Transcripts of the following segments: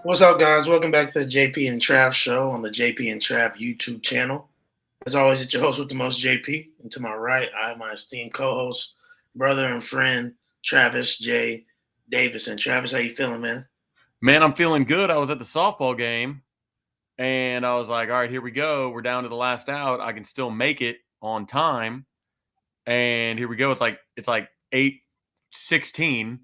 What's up, guys? Welcome back to the JP and Trav show on the JP and Trav YouTube channel. As always, it's your host with the most, JP. And to my right, I have my esteemed co-host, brother and friend, Travis J. Davis. And Travis, how you feeling, man? Man, I'm feeling good. I was at the softball game and I was like, all right, here we go. We're down to the last out. I can still make it on time. And here we go. It's like 8:16.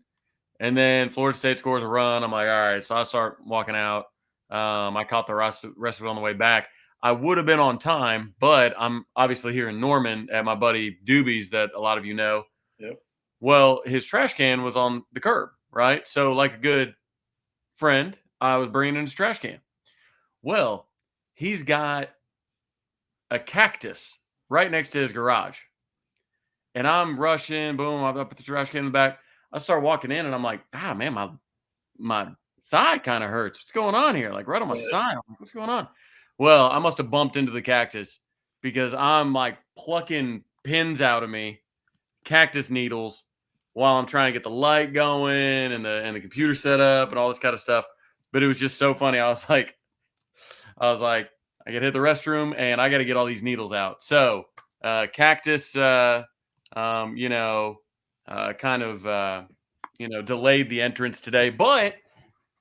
And then Florida State scores a run. I'm like, all right. So I start walking out. I caught the rest of it on the way back. I would have been on time, but I'm obviously here in Norman at my buddy Doobie's that a lot of you know. Yep. Well, his trash can was on the curb, right? So like a good friend, I was bringing in his trash can. Well, he's got a cactus right next to his garage. And I'm rushing, boom, I put the trash can in the back. I start walking in and I'm like, man, my thigh kind of hurts. What's going on here? Like right on my Yeah. side. I'm like, what's going on? Well, I must have bumped into the cactus because I'm like plucking pins out of me, cactus needles, while I'm trying to get the light going and the computer set up and all this kind of stuff. But it was just so funny. I was like, I got to hit the restroom and I got to get all these needles out. So, cactus, you know, kind of, delayed the entrance today. But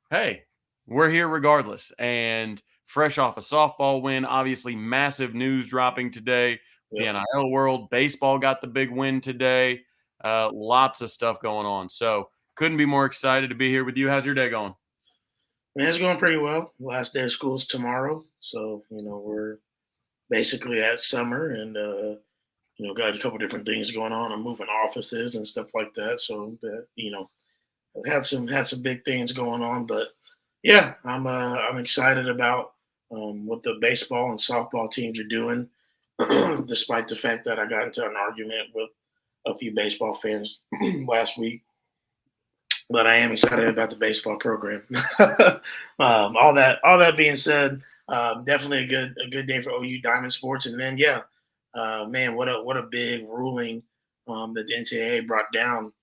hey, we're here regardless. And fresh off a softball win, obviously massive news dropping today. The Yep. NIL world, baseball got the big win today. Lots of stuff going on. So, couldn't be more excited to be here with you. How's your day going? Man, it's going pretty well. Last day of school's tomorrow. So, we're basically at summer and, got a couple different things going on. I'm moving offices and stuff like that. So, had some big things going on, but yeah, I'm excited about what the baseball and softball teams are doing. Despite the fact that I got into an argument with a few baseball fans last week, but I am excited about the baseball program. All that being said, definitely a good day for OU Diamond Sports, and then yeah, man, what a big ruling that the NCAA brought down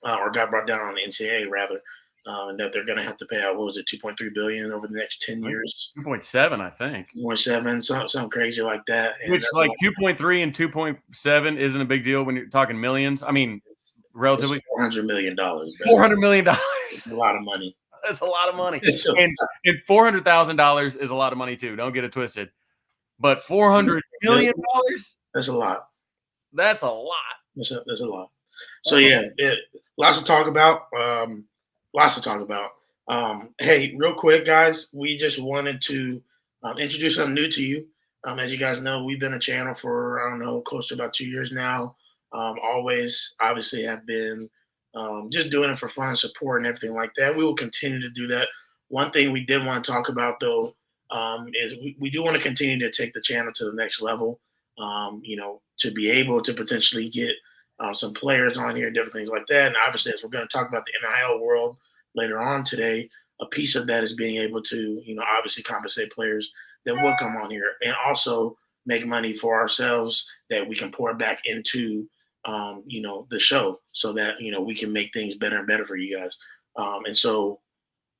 or got brought down on the NCAA rather, and that they're going to have to pay out what was it 2.3 billion over the next 10 I think years, 2.7, I think. 2.7, something crazy like that, and Which that's like 2.3 and 2.7 isn't a big deal when you're talking millions. I mean, it's relatively $400 million, bro. $400 million. It's a lot of money. That's a lot of money. It's a, And $400,000 is a lot of money too. Don't get it twisted. But $400 million, that's a lot. that's a lot. There's a lot. So yeah, lots to talk about. Lots to talk about. Hey, real quick, guys, we just wanted to introduce something new to you. As you guys know, we've been a channel for I don't know, close to about 2 years now. Always, obviously, have been just doing it for fun, support, and everything like that. We will continue to do that. One thing we did want to talk about though is we do want to continue to take the channel to the next level. To be able to potentially get some players on here, different things like that. And obviously, as we're going to talk about the NIL world later on today, a piece of that is being able to, obviously compensate players that will come on here and also make money for ourselves that we can pour back into, the show so that, we can make things better and better for you guys. And so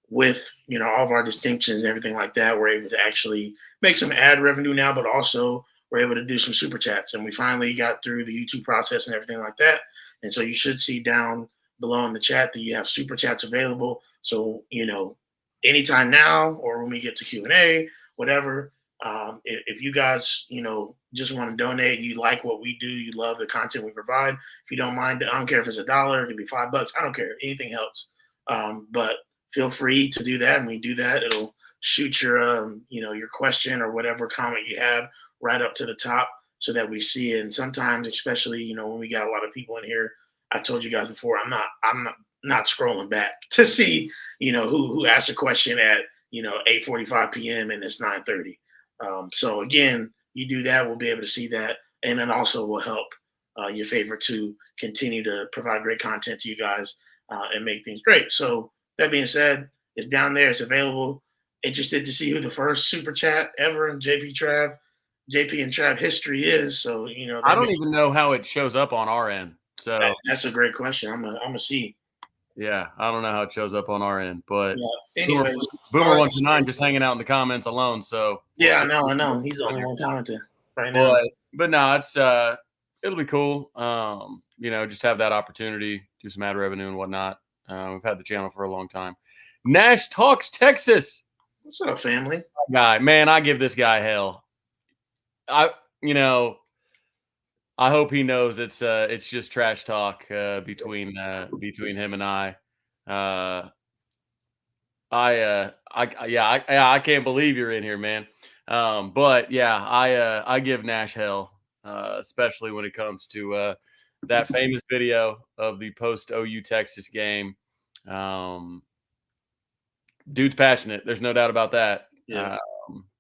with, all of our distinctions and everything like that, we're able to actually make some ad revenue now, but also we're able to do some super chats, and we finally got through the YouTube process and everything like that. And so you should see down below in the chat that you have super chats available. So anytime now or when we get to Q&A, whatever. If you guys just want to donate, you like what we do, you love the content we provide. If you don't mind, I don't care if it's $1, it could be $5. I don't care. Anything helps. But feel free to do that. And when you do that, it'll shoot your question or whatever comment you have right up to the top so that we see it. And sometimes, especially, when we got a lot of people in here, I told you guys before, I'm not scrolling back to see, who asked a question at, 8:45 p.m. and it's 9:30. So again, you do that, we'll be able to see that. And then also will help your favorite to continue to provide great content to you guys and make things great. So that being said, it's down there, it's available. Interested to see who the first super chat ever in JP and Trav history is. So I don't even know how it shows up on our end. So that's a great question. I'm gonna see. Yeah, I don't know how it shows up on our end, but Yeah. Boomer Anyways, Boomer 129 just hanging out in the comments alone. So we'll yeah, see. I know. He's the only one commenting right now. But no, it's it'll be cool. Just have that opportunity, do some ad revenue and whatnot. We've had the channel for a long time. Nash Talks Texas What's up, family? guy, man, I give this guy hell. I you know I hope he knows it's just trash talk between him and I. Uh, I can't believe you're in here, man. But yeah, I give Nash hell, especially when it comes to that famous video of the post OU Texas game. Um, Dude's passionate. There's no doubt about that. Yeah.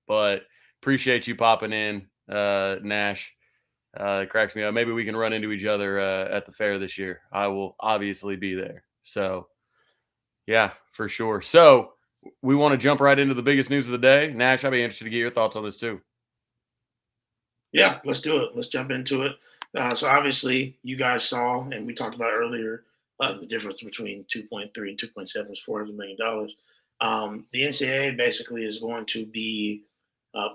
But appreciate you popping in, Nash. It cracks me up. Maybe we can run into each other at the fair this year. I will obviously be there. So yeah, for sure. So we want to jump right into the biggest news of the day. Nash, I'd be interested to get your thoughts on this too. Yeah, let's do it. Let's jump into it. So obviously, you guys saw, and we talked about earlier, the difference between 2.3 and 2.7 is $400 million. The NCAA basically is going to be,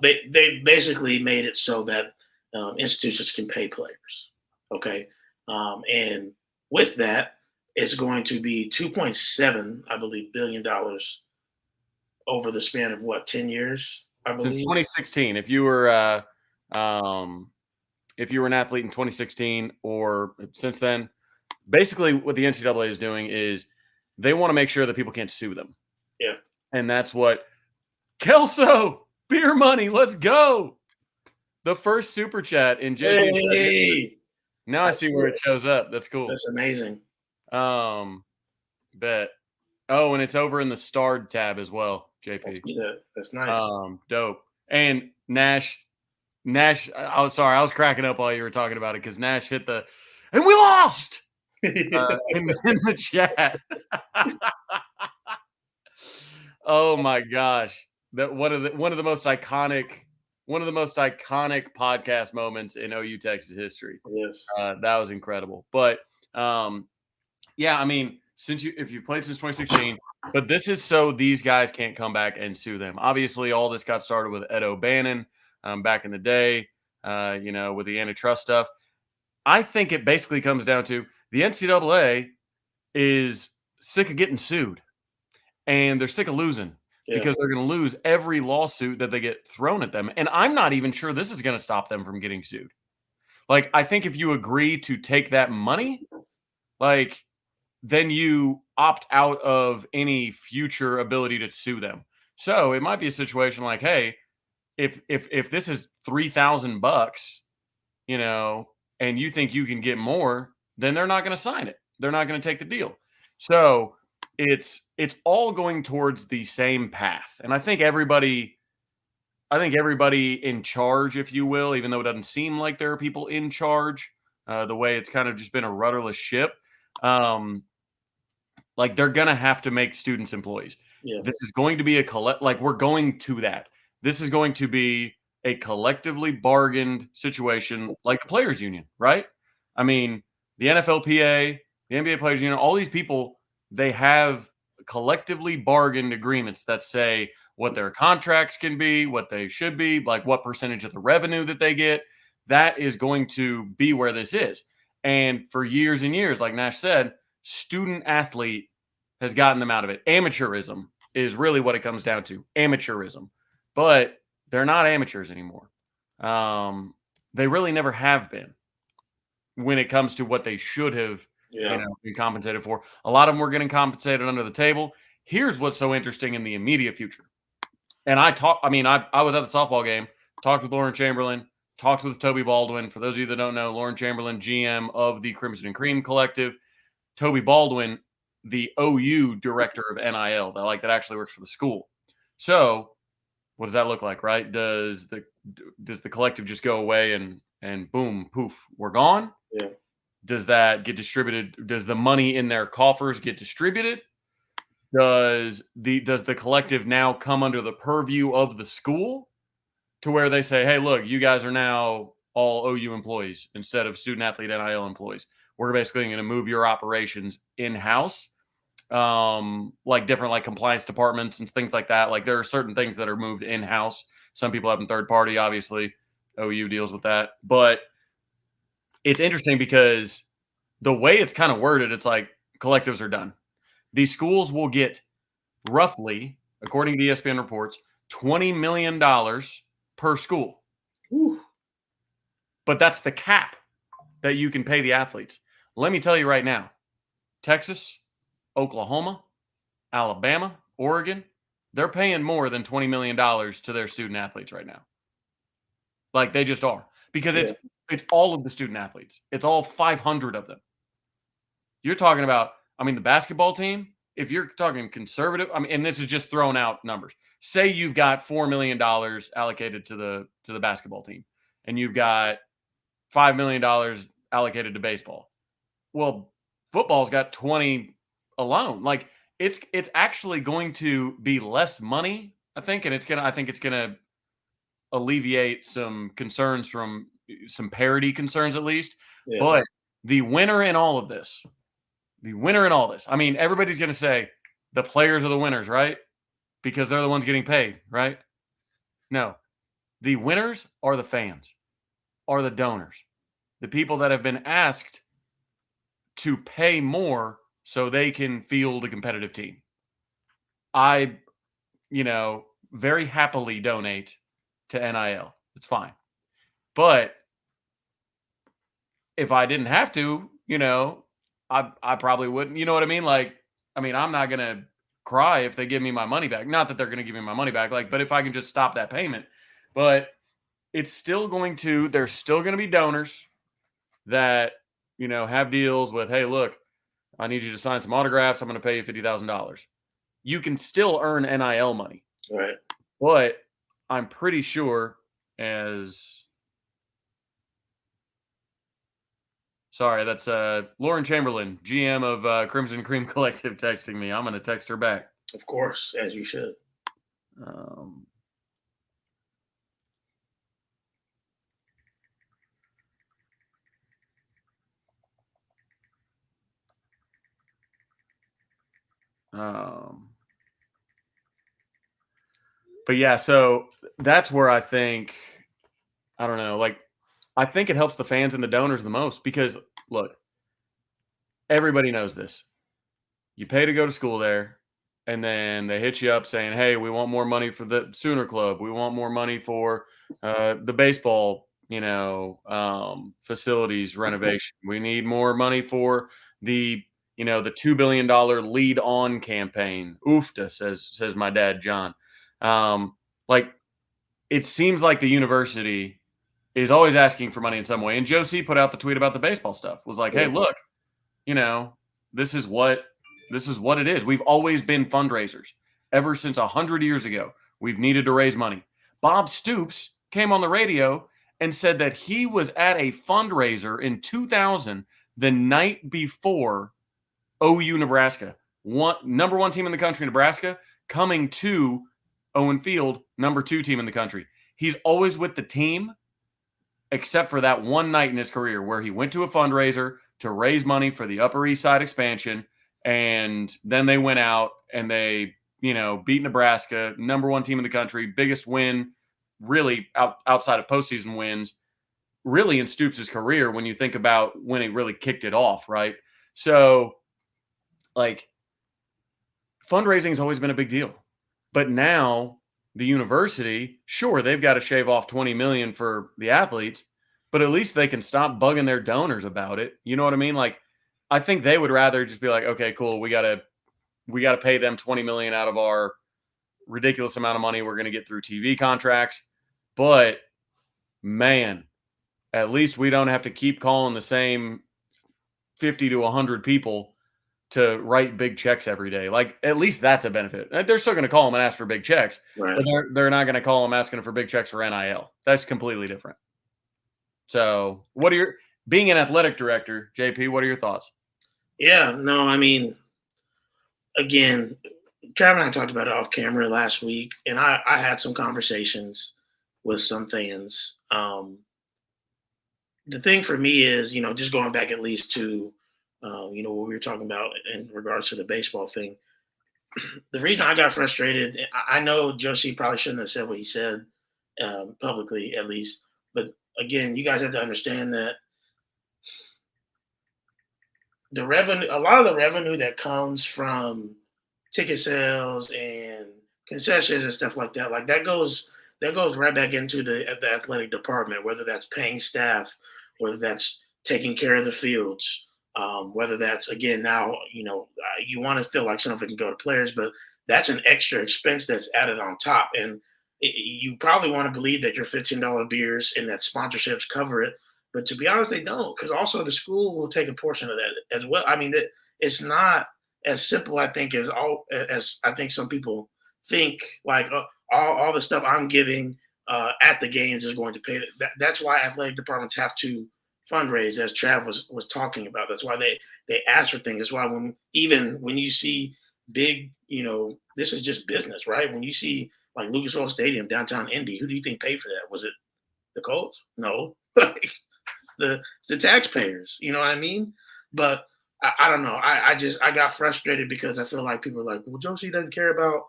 they basically made it so that institutions can pay players. Okay, and with that, it's going to be 2.7, I believe, $billion over the span of what, 10 years, I Since believe. 2016, if you were an athlete in 2016 or since then, basically what the NCAA is doing is they want to make sure that people can't sue them. Yeah. And that's what Kelso, beer money, let's go. The first super chat in JP's. Hey, Now I see where it shows up. That's cool. That's amazing. Um, bet. Oh, and it's over in the starred tab as well, JP. That's nice. Dope. And Nash, I was sorry, I was cracking up while you were talking about it because Nash hit the, and we lost in the chat. Oh my gosh, that one of the most iconic podcast moments in OU Texas history. Yes. That was incredible. But yeah, I mean, if you've played since 2016, but this is so these guys can't come back and sue them. Obviously, all this got started with Ed O'Bannon back in the day, with the antitrust stuff. I think it basically comes down to the NCAA is sick of getting sued, and they're sick of losing because they're going to lose every lawsuit that they get thrown at them. And I'm not even sure this is going to stop them from getting sued. Like, I think if you agree to take that money, like, then you opt out of any future ability to sue them. So it might be a situation like, hey, if this is $3,000, and you think you can get more, then they're not going to sign it. They're not going to take the deal. So it's all going towards the same path. And I think everybody in charge, if you will, even though it doesn't seem like there are people in charge, the way it's kind of just been a rudderless ship, like they're going to have to make students employees. Yeah. This is going to be we're going to that. This is going to be a collectively bargained situation like the players union, right? I mean, the NFLPA, the NBA players union, all these people, they have collectively bargained agreements that say what their contracts can be, what they should be, like what percentage of the revenue that they get. That is going to be where this is. And for years and years, like Nash said, student athlete has gotten them out of it. Amateurism is really what it comes down to. Amateurism. But they're not amateurs anymore. They really never have been when it comes to what they should have been compensated for. A lot of them were getting compensated under the table. Here's what's so interesting in the immediate future. And I was at the softball game, talked with Lauren Chamberlain, talked with Toby Baldwin. For those of you that don't know, Lauren Chamberlain, GM of the Crimson and Cream Collective. Toby Baldwin, the OU director of NIL, that actually works for the school. So what does that look like, right? Does the collective just go away and boom, poof, we're gone? Yeah. Does that get distributed? Does the money in their coffers get distributed? Does the collective now come under the purview of the school to where they say, hey, look, you guys are now all OU employees instead of student athlete NIL employees. We're basically going to move your operations in-house. like different like compliance departments and things like that. Like there are certain things that are moved in-house. Some people have them third party, obviously. OU deals with that. But it's interesting because the way it's kind of worded, it's like collectives are done. These schools will get roughly, according to ESPN reports, $20 million per school. Whew. But that's the cap that you can pay the athletes. Let me tell you right now, Texas, Oklahoma, Alabama, Oregon, they're paying more than $20 million to their student athletes right now. Like they just are. Because Yeah. it's all of the student athletes. It's all 500 of them. You're talking about, I mean, the basketball team, if you're talking conservative, I mean, and this is just throwing out numbers. Say you've got $4 million allocated to the basketball team, and you've got $5 million allocated to baseball. Well, football's got 20 alone. Like it's actually going to be less money, I think, and I think it's gonna alleviate some concerns from some parity concerns at least. Yeah. But the winner in all of this, I mean, everybody's gonna say the players are the winners, right? Because they're the ones getting paid, right? No. The winners are the fans, are the donors, the people that have been asked to pay more so they can field a competitive team. I, very happily donate to NIL. It's fine. But if I didn't have to, I probably wouldn't. You know what I mean? Like, I mean, I'm not going to cry if they give me my money back. Not that they're going to give me my money back, like, but if I can just stop that payment. But there's still going to be donors that, have deals with, hey, look, I need you to sign some autographs. I'm going to pay you $50,000. You can still earn NIL money. Right. But I'm pretty sure that's Lauren Chamberlain, GM of Crimson Cream Collective, texting me. I'm going to text her back. Of course, as you should. But yeah, so that's where I think, I don't know, like, I think it helps the fans and the donors the most because, look, everybody knows this. You pay to go to school there, and then they hit you up saying, hey, we want more money for the Sooner Club. We want more money for the baseball, facilities renovation. We need more money for the $2 billion lead on campaign. Oofta, says my dad, John. Like, it seems like the university is always asking for money in some way. And Joe C put out the tweet about the baseball stuff, was like, hey, look, this is what it is. We've always been fundraisers ever since 100 years ago. We've needed to raise money. Bob Stoops came on the radio and said that he was at a fundraiser in 2000, the night before OU Nebraska, number one team in the country, Nebraska, coming to Owen Field, number 2 team in the country. He's always with the team, except for that one night in his career where he went to a fundraiser to raise money for the Upper East Side expansion. And then they went out and they, beat Nebraska, number 1 team in the country, biggest win really outside of postseason wins, really in Stoops' career when you think about when he really kicked it off, right? So, like, fundraising has always been a big deal. But now the university, sure, they've got to shave off $20 million for the athletes, but at least they can stop bugging their donors about it. You know what I mean? Like, I think they would rather just be like, okay, cool, we gotta pay them $20 million out of our ridiculous amount of money we're going to get through TV contracts. But man, at least we don't have to keep calling the same 50 to 100 people to write big checks every day. Like, at least that's a benefit. They're still going to call them and ask for big checks, Right. but they're not going to call them asking for big checks for NIL. That's completely different. So, being an athletic director, JP, what are your thoughts? Yeah, no, I mean, again, Trav and I talked about it off camera last week, and I had some conversations with some fans. The thing for me is, just going back at least to What we were talking about in regards to the baseball thing. The reason I got frustrated, I know Josie probably shouldn't have said what he said publicly, at least. But again, you guys have to understand that the revenue, a lot of the revenue that comes from ticket sales and concessions and stuff like that goes right back into the athletic department, whether that's paying staff, whether that's taking care of the fields, whether that's again now you want to feel like something can go to players, but that's an extra expense that's added on top, and you probably want to believe that your $15 beers and that sponsorships cover it, but to be honest, they don't, because also the school will take a portion of that as well. I mean, it's not as simple, I think, as I think some people think. Like all the stuff I'm giving at the games is going to pay. That's why athletic departments have to fundraise, as Trav was talking about. That's why they ask for things. That's why when you see big, this is just business, right? When you see like Lucas Oil Stadium downtown Indy, who do you think paid for that? Was it the Colts? No. the taxpayers. You know what I mean? But I don't know. I got frustrated because I feel like people are like, well, Josie doesn't care about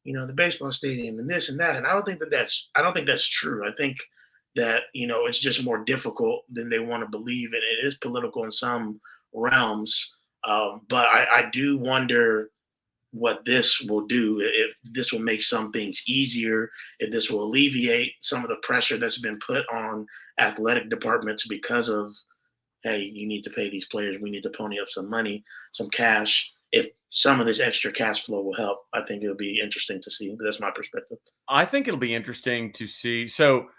the baseball stadium and this and that, and I don't think that's true. I think that it's just more difficult than they want to believe, and it is political in some realms. But I do wonder what this will do, if this will make some things easier, if this will alleviate some of the pressure that's been put on athletic departments because of, hey, you need to pay these players, we need to pony up some money, some cash. If some of this extra cash flow will help, I think it'll be interesting to see. But that's my perspective. I think it'll be interesting to see. So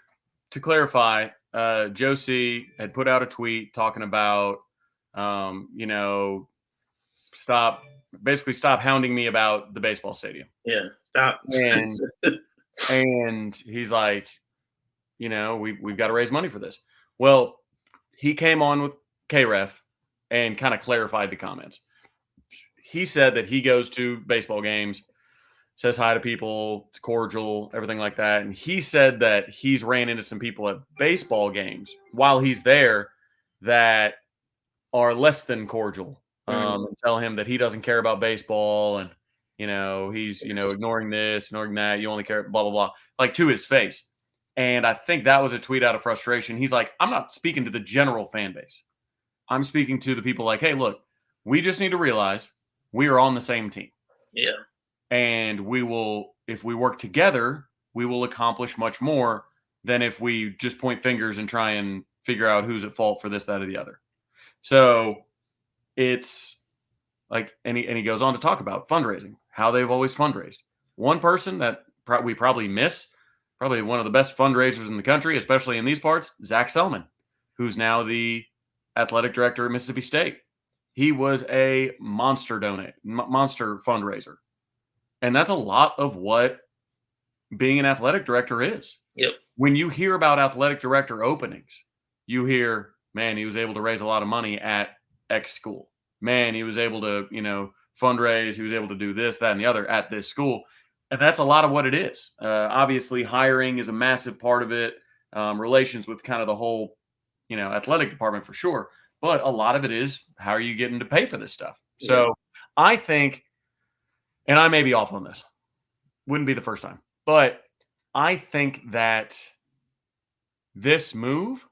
to clarify, Josie had put out a tweet talking about, you know, stop basically stop hounding me about the baseball stadium. Yeah. Stop. And he's like, we've got to raise money for this. Well, he came on with KREF and kind of clarified the comments. He said that he goes to baseball games, says hi to people, it's cordial, everything like that. And he said that he's ran into some people at baseball games while he's there that are less than cordial, and tell him that he doesn't care about baseball, and he's ignoring this, ignoring that. You only care blah blah blah, like to his face. And I think that was a tweet out of frustration. He's like, I'm not speaking to the general fan base. I'm speaking to the people like, hey, look, we just need to realize we are on the same team. Yeah. And we will, if we work together, we will accomplish much more than if we just point fingers and try and figure out who's at fault for this, that, or the other. So it's like, and he goes on to talk about fundraising, how they've always fundraised. One person that we probably miss, probably one of the best fundraisers in the country, especially in these parts, Zach Selman, who's now the athletic director at Mississippi State. He was a monster fundraiser. And that's a lot of what being an athletic director is. Yep. When you hear about athletic director openings, you hear, man, he was able to raise a lot of money at X school. Man, he was able to, fundraise. He was able to do this, that, and the other at this school. And that's a lot of what it is. Obviously, hiring is a massive part of it. Relations with kind of the whole, athletic department for sure. But a lot of it is, how are you getting to pay for this stuff? Yeah. So I think, and I may be off on this, wouldn't be the first time, but I think that this move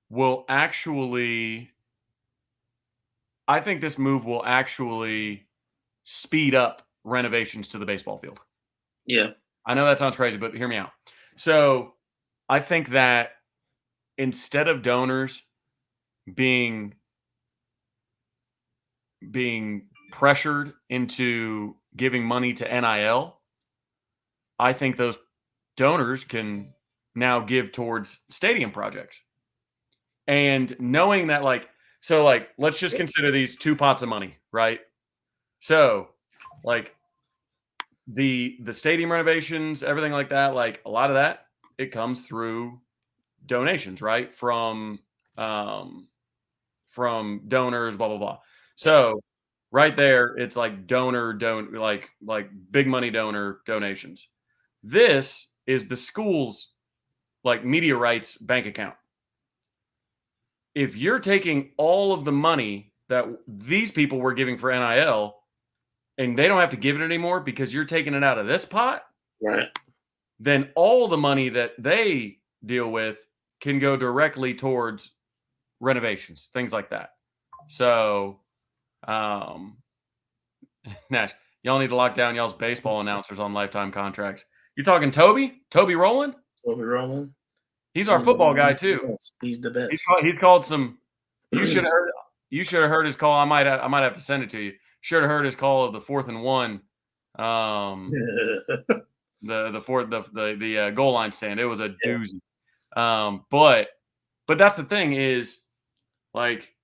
will actually speed up renovations to the baseball field. Yeah. I know that sounds crazy, but hear me out. So I think that instead of donors being pressured into giving money to NIL, I think those donors can now give towards stadium projects. And knowing that, let's just consider these two pots of money, right? So, the stadium renovations, everything like that, like a lot of that, it comes through donations, right? From donors, blah blah blah. So right there, it's like like big money donor donations. This is the school's media rights bank account. If you're taking all of the money that these people were giving for NIL, and they don't have to give it anymore because you're taking it out of this pot, Right. then all the money that they deal with can go directly towards renovations, things like that. So, Nash, y'all need to lock down y'all's baseball announcers on lifetime contracts. You talking Toby? Toby Rowland? Toby Rowland. He's our football guy too. He's the best. He's called some. You should have heard. You should have heard his call. I might have to send it to you. Should have heard his call of the 4th and 1. The goal line stand. It was a doozy. But that's the thing is, like,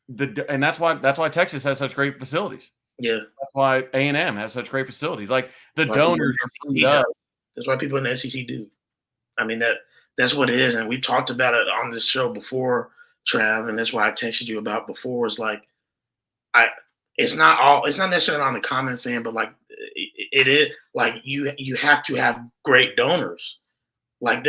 and that's why Texas has such great facilities. Yeah. That's why A&M has such great facilities. Like the donors are freed up. That's why people in the SEC do. I mean, that's what it is. And we talked about it on this show before, Trav, and that's why I texted you about before. Is like, it's not necessarily on the common fan, but like it is like you have to have great donors. Like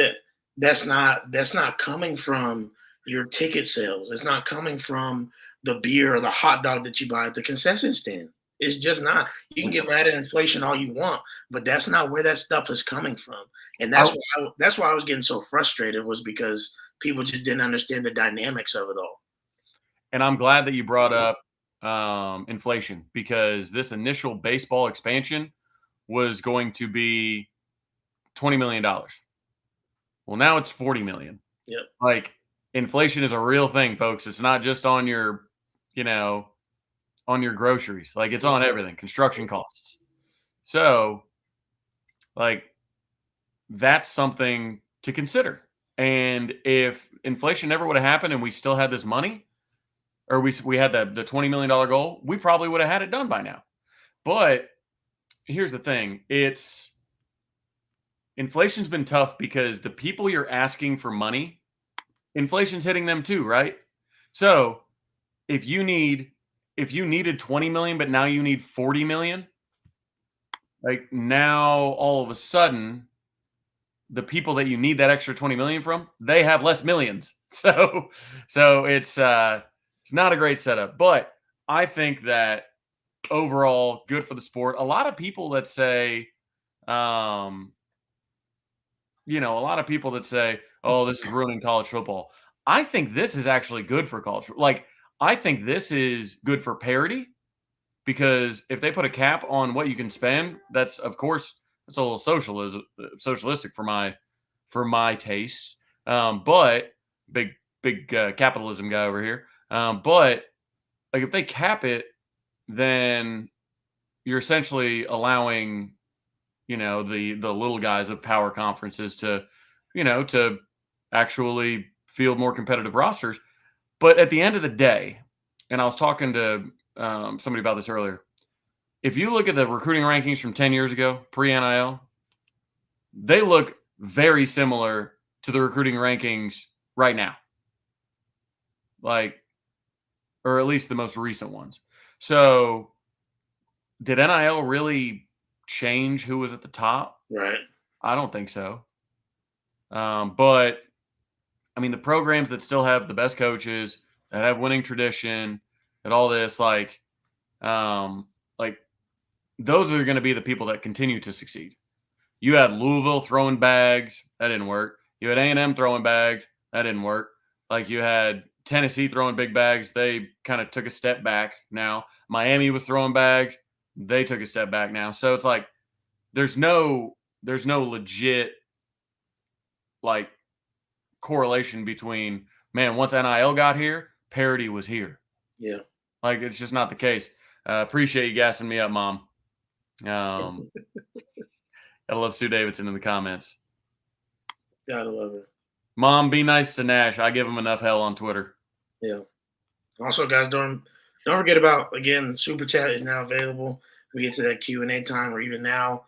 that's not coming from your ticket sales. It's not coming from the beer or the hot dog that you buy at the concession stand. It's just not. You can get mad at inflation all you want, but that's not where that stuff is coming from. And that's why I was getting so frustrated, was because people just didn't understand the dynamics of it all. And I'm glad that you brought up inflation, because this initial baseball expansion was going to be $20 million. Well, now it's $40 million. Yep. Like, inflation is a real thing, folks. It's not just on your, on your groceries. Like, it's on everything, construction costs. So, like, that's something to consider. And if inflation never would have happened and we still had this money, or we had the $20 million goal, we probably would have had it done by now. But here's the thing. Inflation's been tough because the people you're asking for money, inflation's hitting them too, right? So if you needed 20 million, but now you need 40 million, like, now all of a sudden, the people that you need that extra 20 million from, they have less millions. So it's not a great setup, but I think that overall good for the sport. A lot of people that say, a lot of people that say, oh, this is ruining college football. I think this is actually good for college. Like, I think this is good for parity, because if they put a cap on what you can spend, that's, of course, it's a little socialistic for my taste. But big capitalism guy over here. But like, if they cap it, then you're essentially allowing, the little guys of power conferences to actually field more competitive rosters. But at the end of the day, and I was talking to somebody about this earlier, if you look at the recruiting rankings from 10 years ago, pre-NIL, they look very similar to the recruiting rankings right now. Like, or at least the most recent ones. So did NIL really change who was at the top? Right. I don't think so. But I mean, the programs that still have the best coaches, that have winning tradition, and all this, like those are going to be the people that continue to succeed. You had Louisville throwing bags, that didn't work. You had A&M throwing bags, that didn't work. Like, you had Tennessee throwing big bags, they kind of took a step back now. Miami was throwing bags, they took a step back now. So it's like there's no legit, like, correlation between, man, once NIL got here, parity was here. Yeah. Like, it's just not the case. Appreciate you gassing me up, Mom. I love Sue Davidson in the comments. Gotta love her. Mom, be nice to Nash. I give him enough hell on Twitter. Yeah. Also, guys, don't forget about, again, Super Chat is now available. We get to that Q&A time, or even now,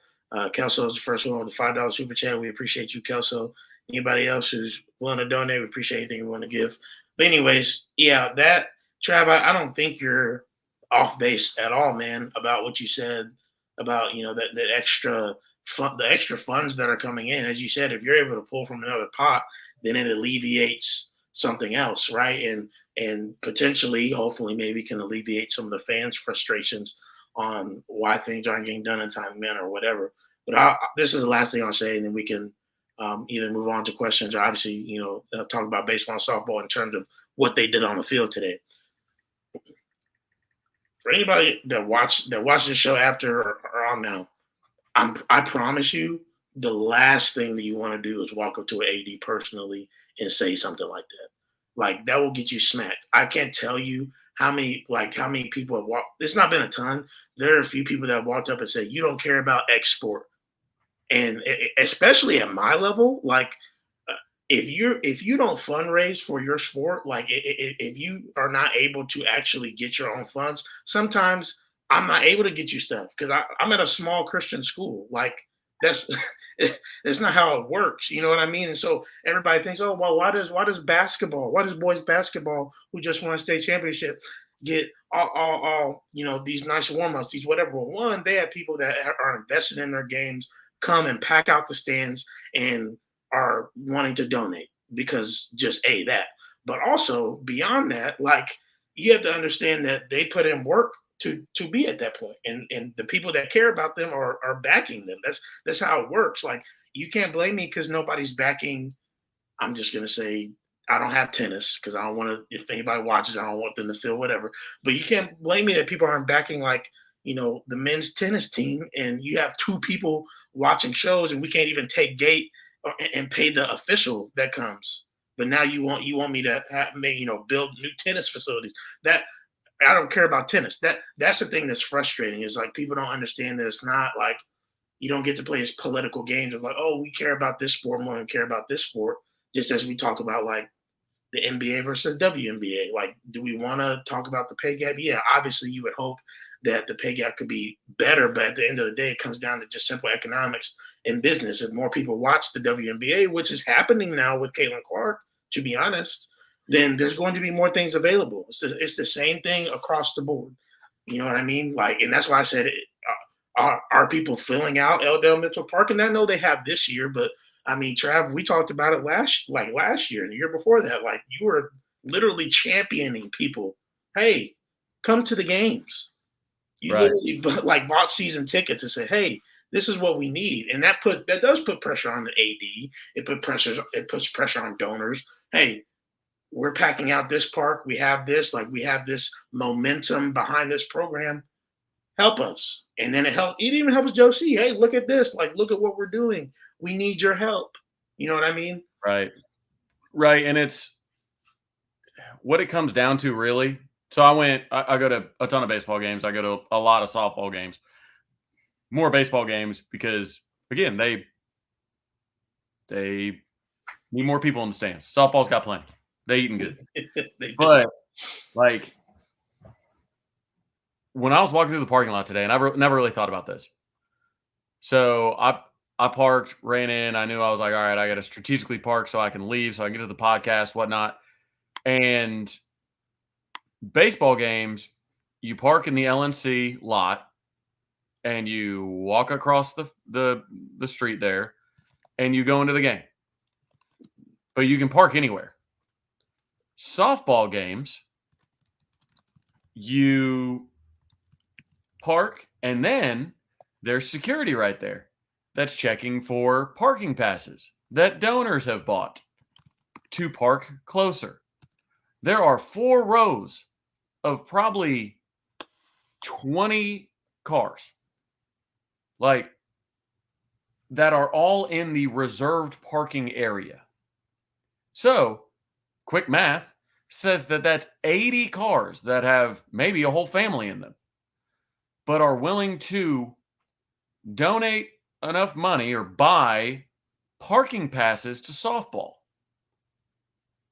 Kelso is the first one with the $5 Super Chat. We appreciate you, Kelso. Anybody else who's willing to donate, we appreciate anything you want to give. But anyways, yeah, that, Trav, I don't think you're off base at all, man, about what you said about, that extra the extra funds that are coming in. As you said, if you're able to pull from another pot, then it alleviates something else, right? And and potentially, hopefully, maybe can alleviate some of the fans' frustrations on why things aren't getting done in time manner or whatever. But this is the last thing I'll say, and then we can either move on to questions or obviously, talk about baseball and softball in terms of what they did on the field today. For anybody that watched the show after or on now, I promise you, the last thing that you want to do is walk up to an AD personally and say something like that. Like that will get you smacked. I can't tell you how many people have walked. It's not been a ton. There are a few people that have walked up and said, "You don't care about X sport," and especially at my level, like if you don't fundraise for your sport, like if you are not able to actually get your own funds, sometimes I'm not able to get you stuff because I'm at a small Christian school. Like that's that's not how it works. You know what I mean? And so everybody thinks, oh well, why does boys basketball who just won a state championship get all these nice warm ups, these whatever? Well, one, they have people that are invested in their games come and pack out the stands and are wanting to donate because just that. But also beyond that, like you have to understand that they put in work to be at that point, and the people that care about them are backing them. That's how it works. Like you can't blame me because nobody's backing. I'm just gonna say I don't have tennis because I don't want to. If anybody watches, I don't want them to feel whatever. But you can't blame me that people aren't backing like the men's tennis team, and you have two people watching shows, and we can't even take gate and pay the official that comes. But now you want me to build new tennis facilities. That I don't care about tennis. That's the thing that's frustrating is like people don't understand that it's not like you don't get to play as political games of like, oh, we care about this sport more than we care about this sport. Just as we talk about like the NBA versus WNBA. Like, do we want to talk about the pay gap? Yeah, obviously you would hope that the pay gap could be better, but at the end of the day, it comes down to just simple economics and business. If more people watch the WNBA, which is happening now with Caitlin Clark, to be honest, then there's going to be more things available. It's the same thing across the board. You know what I mean? Like, and that's why I said, are people filling out L. Mitchell Park? And I know they have this year, but I mean, Trav, we talked about it last year and the year before that. Like, you were literally championing people. Hey, come to the games. You Right. literally bought season tickets and said, "Hey, this is what we need," and that does put pressure on the AD. It puts pressure on donors. Hey, we're packing out this park. We have this momentum behind this program. Help us, and then it even helps Joe see. Hey, look at this. Like, look at what we're doing. We need your help. You know what I mean? Right. Right. And it's what it comes down to, really. So I go to a ton of baseball games. I go to a lot of softball games, more baseball games because, again, they need more people in the stands. Softball's got plenty. They eating good. But, like, when I was walking through the parking lot today, and I never really thought about this. So I parked, ran in. I knew I was like, all right, I got to strategically park so I can leave, so I can get to the podcast, whatnot. And baseball games, you park in the LNC lot and you walk across the street there and you go into the game. But you can park anywhere. Softball games, you park and then there's security right there that's checking for parking passes that donors have bought to park closer. There are 4 rows of probably 20 cars, like, that are all in the reserved parking area. So, quick math says that that's 80 cars that have maybe a whole family in them, but are willing to donate enough money or buy parking passes to softball.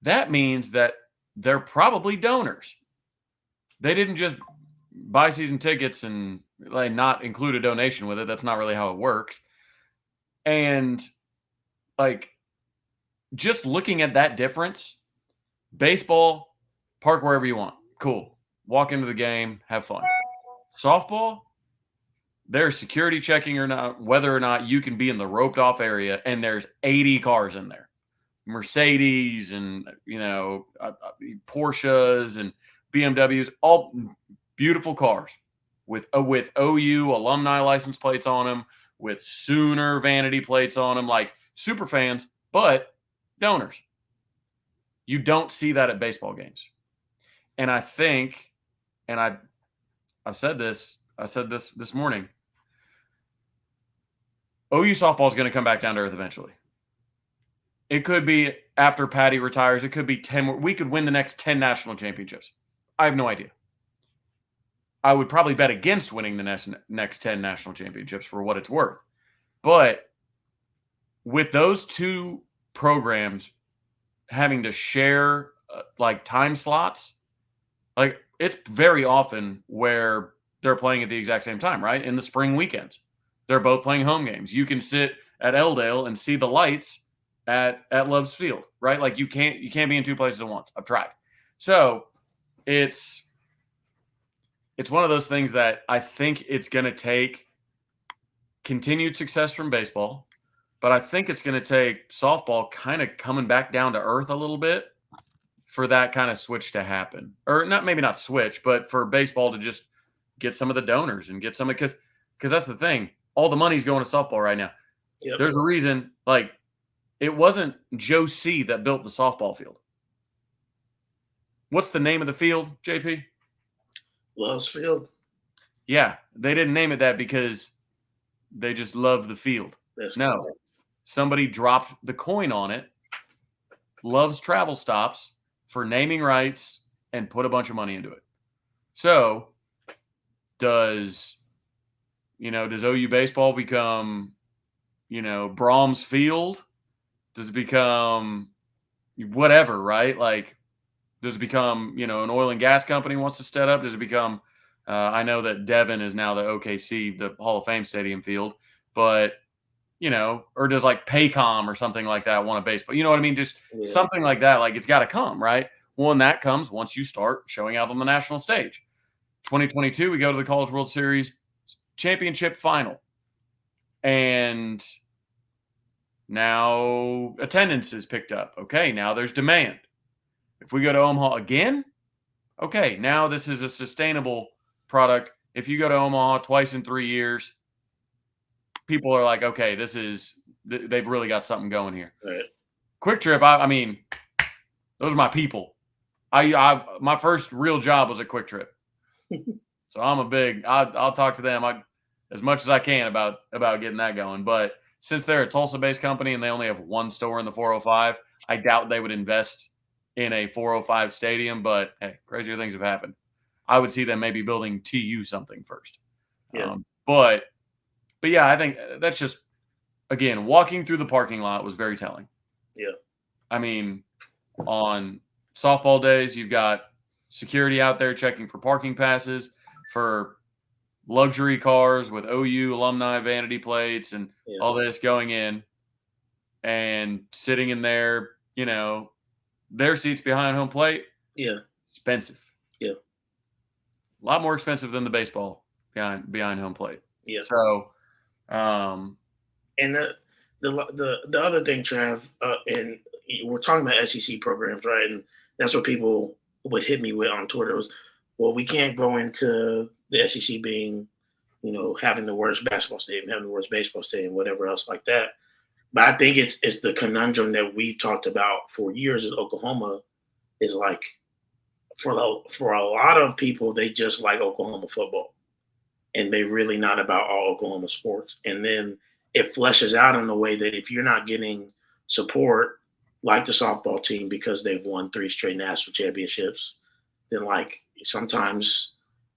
That means that they're probably donors. They didn't just buy season tickets and like not include a donation with it. That's not really how it works. And like just looking at that difference, baseball, park wherever you want. Cool. Walk into the game, have fun. Softball, there's security checking or not, whether or not you can be in the roped off area, and there's 80 cars in there. Mercedes and Porsches and BMWs, all beautiful cars with OU alumni license plates on them, with Sooner vanity plates on them, like super fans, but donors. You don't see that at baseball games. And I think, and I said this this morning, OU softball is going to come back down to earth eventually. It could be after Patty retires. It could be 10. We could win the next 10 national championships. I have no idea. I would probably bet against winning the next 10 national championships for what it's worth. But with those two programs having to share like time slots, like it's very often where they're playing at the exact same time, right? In the spring weekends, they're both playing home games. You can sit at Elldale and see the lights at Love's Field, right? Like you can't be in two places at once. I've tried. So it's one of those things that I think it's going to take continued success from baseball, but I think it's going to take softball kind of coming back down to earth a little bit for that kind of switch to happen. Or maybe not switch, but for baseball to just get some of the donors and get some, because that's the thing. All the money's going to softball right now. Yep. There's a reason, like, it wasn't Joe C. that built the softball field. What's the name of the field, JP? Love's Field. Yeah, they didn't name it that because they just love the field. That's no. correct. Somebody dropped the coin on it, Love's Travel Stops, for naming rights and put a bunch of money into it. So does OU baseball become, Brahms Field? Does it become whatever, right? Like, does it become, an oil and gas company wants to set up? Does it become, I know that Devon is now the OKC, the Hall of Fame stadium field, but, or does like Paycom or something like that want a baseball? You know what I mean? Just something like that. Like, it's got to come, right? Well, and that comes once you start showing out on the national stage. 2022, we go to the College World Series championship final. And now attendance is picked up. Okay, now there's demand. If we go to Omaha again, okay, now this is a sustainable product. If you go to Omaha twice in 3 years, people are like, okay, they've really got something going here. Right. Quick Trip, I mean, those are my people. My first real job was at Quick Trip. So I'll talk to them as much as I can about getting that going. But since they're a Tulsa-based company and they only have one store in the 405, I doubt they would invest in a 405 stadium. But hey, crazier things have happened. I would see them maybe building TU something first. Yeah. But yeah, I think that's just, again, walking through the parking lot was very telling. Yeah. I mean, on softball days, you've got security out there checking for parking passes for luxury cars with OU alumni vanity plates and all this going in and sitting in their seats behind home plate. Yeah. Expensive. Yeah. A lot more expensive than the baseball behind home plate. Yeah. So, and the other thing, Trav, and we're talking about SEC programs, right? And that's what people would hit me with on Twitter was, well, we can't go into the SEC being, having the worst basketball stadium, having the worst baseball stadium, whatever else like that. But I think it's the conundrum that we've talked about for years in Oklahoma is like, for a lot of people, they just like Oklahoma football. And they're really not about all Oklahoma sports. And then it fleshes out in the way that if you're not getting support like the softball team because they've won 3 straight national championships, then like sometimes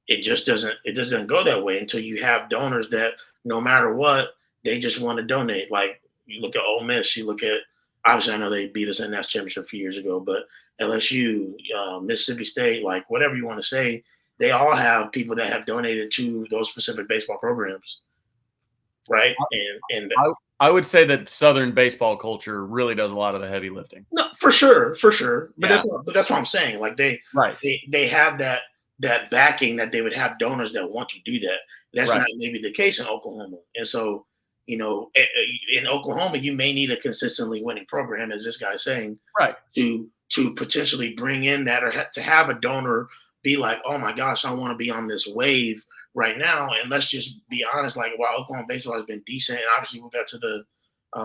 it doesn't go that way until you have donors that no matter what, they just want to donate. Like you look at Ole Miss, you look at, obviously I know they beat us in that championship a few years ago, but LSU, Mississippi State, like whatever you want to say, they all have people that have donated to those specific baseball programs, right? And I would say that Southern baseball culture really does a lot of the heavy lifting. No, for sure. But that's what I'm saying. Like they have that backing that they would have donors that want to do that. That's not maybe the case in Oklahoma. And so in Oklahoma, you may need a consistently winning program, as this guy's saying, Right. to potentially bring in that, or to have a donor be like, oh my gosh, I want to be on this wave right now. And let's just be honest, like, while Oklahoma baseball has been decent, and obviously we got to the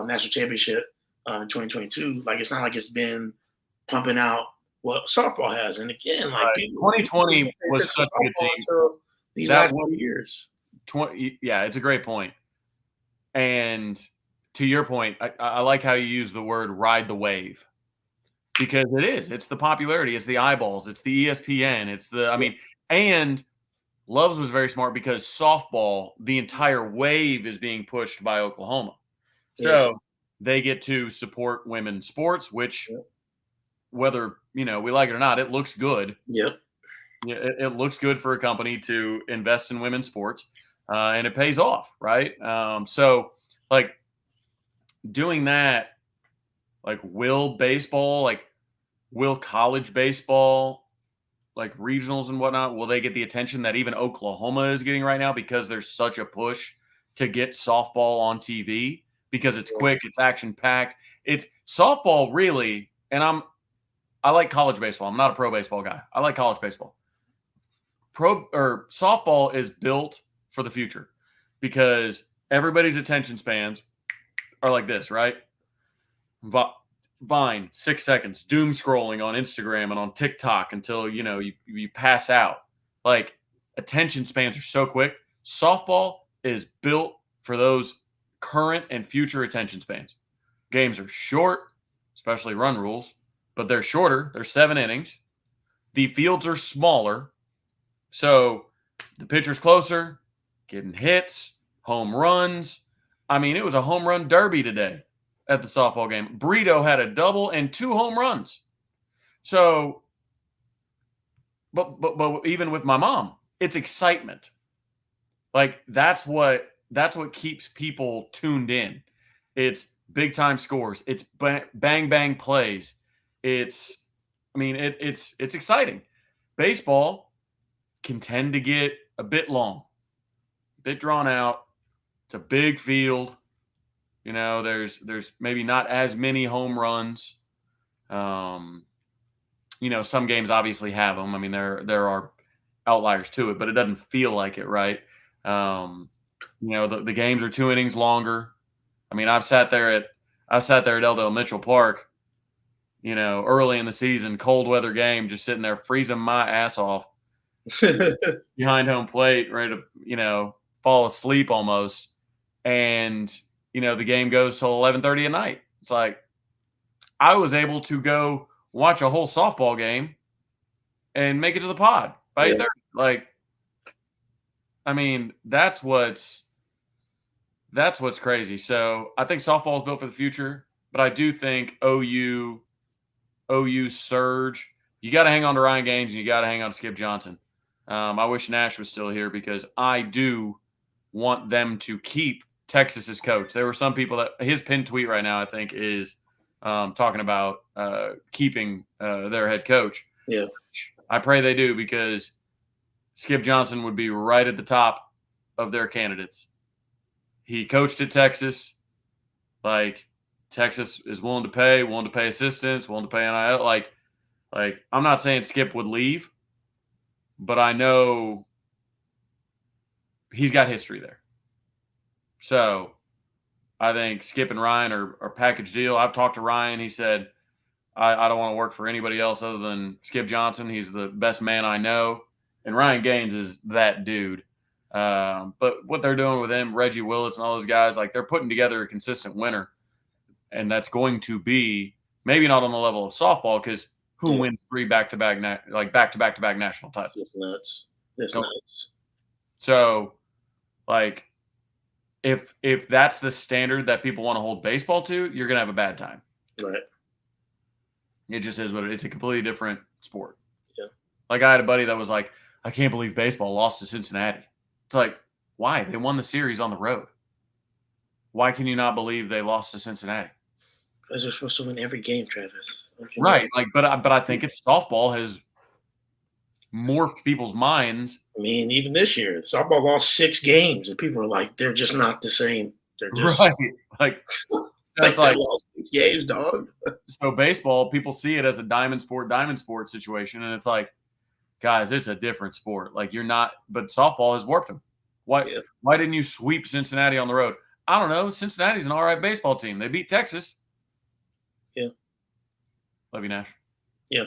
national championship in 2022, like it's not like it's been pumping out what softball has. And again, like Right. people 2020 was such a good team. until these That last was 2 years. 20. Yeah, it's a great point. And to your point, I like how you use the word "ride the wave" because it is. It's the popularity. It's the eyeballs. It's the ESPN. It's the. I mean, and Loves was very smart because softball, the entire wave is being pushed by Oklahoma. Yes. So they get to support women's sports, which, Yep. whether we like it or not, it looks good. Yep. Yeah, it looks good for a company to invest in women's sports, and it pays off, right? So, like doing that, like will college baseball, like regionals and whatnot, will they get the attention that even Oklahoma is getting right now because there's such a push to get softball on TV because it's quick, it's action packed, it's softball really, and I like college baseball. I'm not a pro baseball guy. I like college baseball. Softball is built for the future because everybody's attention spans are like this, right? Vine, 6 seconds, doom scrolling on Instagram and on TikTok until you pass out. Like, attention spans are so quick. Softball is built for those current and future attention spans. Games are short, especially run rules, but they're shorter. They're 7 innings. The fields are smaller. So the pitcher's closer, getting hits, home runs. I mean, it was a home run derby today at the softball game. Brito had a double and 2 home runs. So, but even with my mom, it's excitement. Like that's what keeps people tuned in. It's big time scores. It's bang bang plays. It's exciting. Baseball can tend to get a bit long, a bit drawn out. It's a big field. There's maybe not as many home runs. Some games obviously have them. I mean, there are outliers to it, but it doesn't feel like it, right? The games are 2 innings longer. I mean, I've sat there at Eldell Mitchell Park, early in the season, cold weather game, just sitting there freezing my ass off behind home plate, ready to, fall asleep almost. And, the game goes till 11:30 at night. It's like I was able to go watch a whole softball game and make it to the pod right there. Like, I mean, that's what's crazy. So I think softball is built for the future, but I do think OU surge. You got to hang on to Ryan Gaines and you got to hang on to Skip Johnson. I wish Nash was still here because I do want them to keep Texas's coach. There were some people that his pinned tweet right now, I think, is talking about keeping their head coach. Yeah. I pray they do because Skip Johnson would be right at the top of their candidates. He coached at Texas. Like, Texas is willing to pay assistants, willing to pay NIL. Like I'm not saying Skip would leave, but I know he's got history there. So I think Skip and Ryan are package deal. I've talked to Ryan. He said, I don't want to work for anybody else other than Skip Johnson. He's the best man I know. And Ryan Gaines is that dude. But what they're doing with him, Reggie Willis and all those guys, like they're putting together a consistent winner. And that's going to be maybe not on the level of softball because who wins 3 back-to-back national titles? It's nuts. It's nuts. So, like, if that's the standard that people want to hold baseball to, you're gonna have a bad time. Right. It just is what it's a completely different sport. Yeah. Like I had a buddy that was like, I can't believe baseball lost to Cincinnati. It's like, why? They won the series on the road. Why can you not believe they lost to Cincinnati? Because they're supposed to win every game, Travis. Right. Like, but I think it's softball has morphed people's minds. I mean, even this year, softball lost 6 games, and people are like, they're just not the same. They're just right. Like that's they like lost 6 games, dog. so baseball. People see it as a diamond sport situation, and it's like, guys, it's a different sport. Like you're not, but softball has warped them. Why? Yeah, Why didn't you sweep Cincinnati on the road? I don't know. Cincinnati's an all right baseball team. They beat Texas. yeah, Love you, Nash. yeah,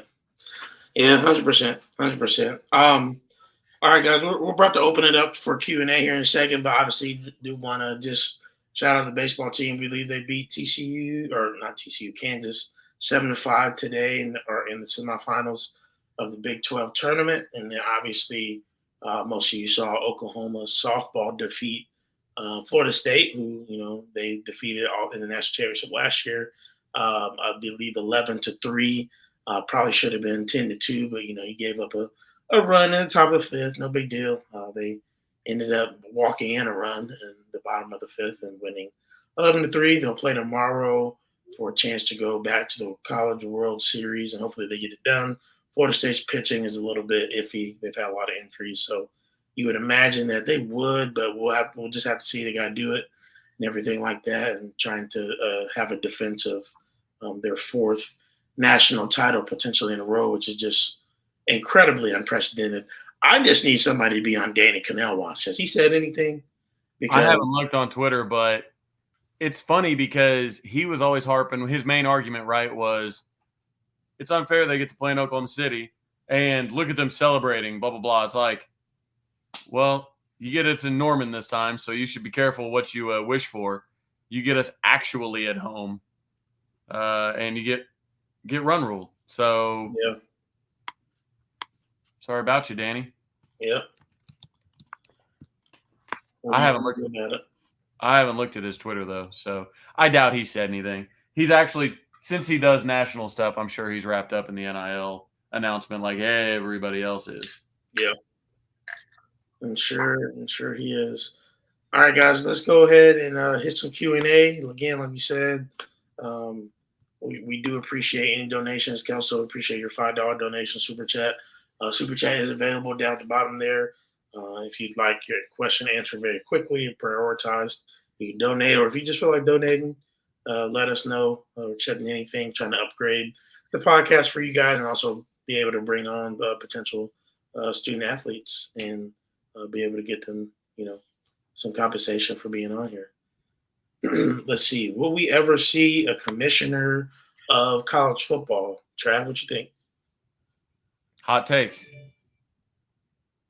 yeah. 100%, 100%. All right, guys, we're about to open it up for Q&A here in a second, but obviously do want to just shout out the baseball team. We believe they beat TCU, or not TCU, Kansas, 7-5 today, or in the semifinals of the Big 12 tournament. And then obviously, most of you saw Oklahoma's softball defeat Florida State, who they defeated all in the national championship last year. I believe 11-3. Probably should have been 10-2, but he gave up a run in the top of the fifth, no big deal. They ended up walking in a run in the bottom of the fifth and winning 11-3. They'll play tomorrow for a chance to go back to the College World Series, and hopefully they get it done. Florida State's pitching is a little bit iffy. They've had a lot of injuries, so you would imagine that they would, but we'll just have to see the guy do it and everything like that, and trying to have a defense of their fourth national title potentially in a row, which is just incredibly unprecedented. I just need somebody to be on Danny Cannell watch. Has he said anything? I haven't Because looked on Twitter, but it's funny because he was always harping. His main argument, right, was it's unfair they get to play in Oklahoma City and look at them celebrating, blah, blah, blah. It's like, well, you get us in Norman this time, so you should be careful what you wish for. You get us actually at home, and you get run ruled. So yeah, sorry about you, Danny. yeah. What I do you haven't looked. think about it? I haven't looked at his Twitter though, so I doubt he said anything. He's actually, since he does national stuff, I'm sure he's wrapped up in the NIL announcement like everybody else is. Yeah, I'm sure he is. All right, guys, let's go ahead and hit some Q&A. Again, like we said, um, we do appreciate any donations. Also appreciate your $5 donation super chat. Super chat is available down at the bottom there. If you'd like your question answered very quickly and prioritized, you can donate. Or if you just feel like donating, let us know. We're accepting anything, trying to upgrade the podcast for you guys, and also be able to bring on potential student athletes and be able to get them, some compensation for being on here. Let's see. Will we ever see a commissioner of college football? Trav, what you think? Hot take.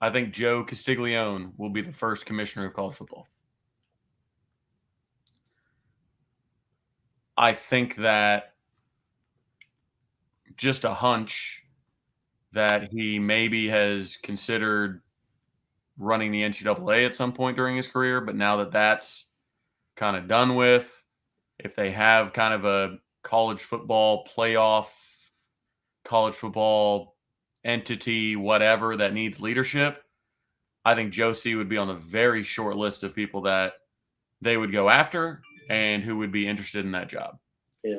I think Joe Castiglione will be the first commissioner of college football. I think that just a hunch that he maybe has considered running the NCAA at some point during his career, but now that that's kind of done with, if they have kind of a college football playoff, college football entity, whatever that needs leadership, I think Joe C would be on the very short list of people that they would go after and who would be interested in that job. Yeah.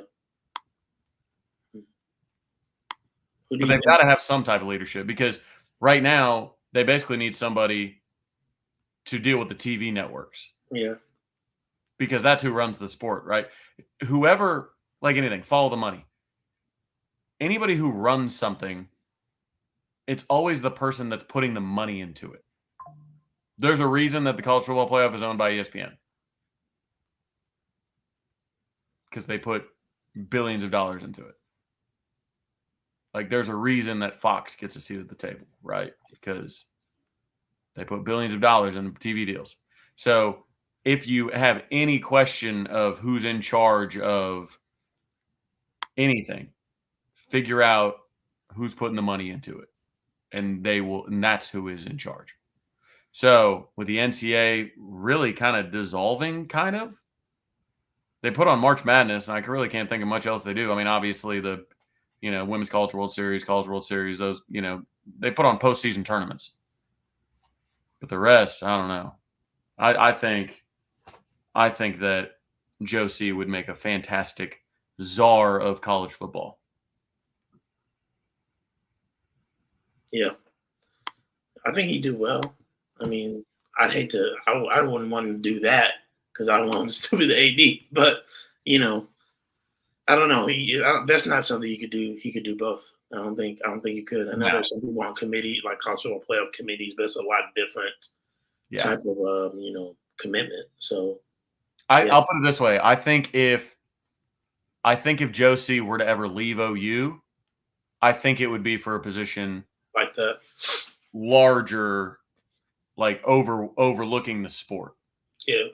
But they've got to have some type of leadership because right now they basically need somebody to deal with the TV networks. Yeah. Because that's who runs the sport, right? Whoever, like anything, follow the money. Anybody who runs something, it's always the person that's putting the money into it. There's a reason that the college football playoff is owned by ESPN. Because they put billions of dollars into it. Like there's a reason that Fox gets a seat at the table, right? Because they put billions of dollars into TV deals. So if you have any question of who's in charge of anything, figure out who's putting the money into it. And that's who is in charge. So with the NCAA really kind of dissolving, they put on March Madness, and I really can't think of much else they do. I mean, obviously the, Women's College World Series, those, they put on postseason tournaments. But the rest, I don't know. I think that Joe C would make a fantastic czar of college football. Yeah. I think he'd do well. I mean, I wouldn't want to do that because I want him to still be the AD. But you know, I don't know. That's not something you could do. He could do both. I don't think you could. I know No. there's some people on committee, like college football playoff committees, but it's a lot different Yeah. type of commitment. So yeah, I'll put it this way. I think if Josie were to ever leave OU, I think it would be for a position like that. larger, like overlooking the sport. Yeah,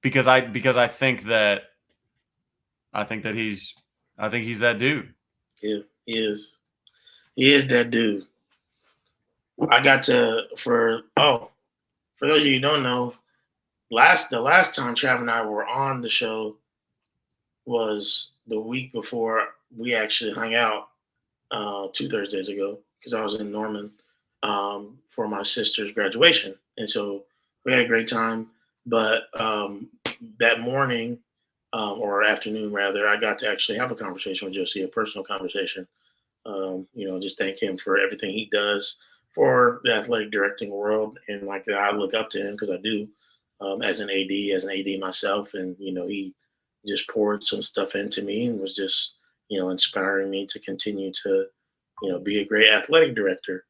Because I think that he's that dude. yeah, he is. He is that dude. I got to for those of you who don't know, the last time Trav and I were on the show was the week before we actually hung out 2 Thursdays ago because I was in Norman for my sister's graduation, and so we had a great time. But that morning or afternoon rather, I got to actually have a conversation with Josie, a personal conversation. Just thank him for everything he does for the athletic directing world, and like I look up to him because I do as an AD myself, and he just poured some stuff into me and was just inspiring me to continue to be a great athletic director.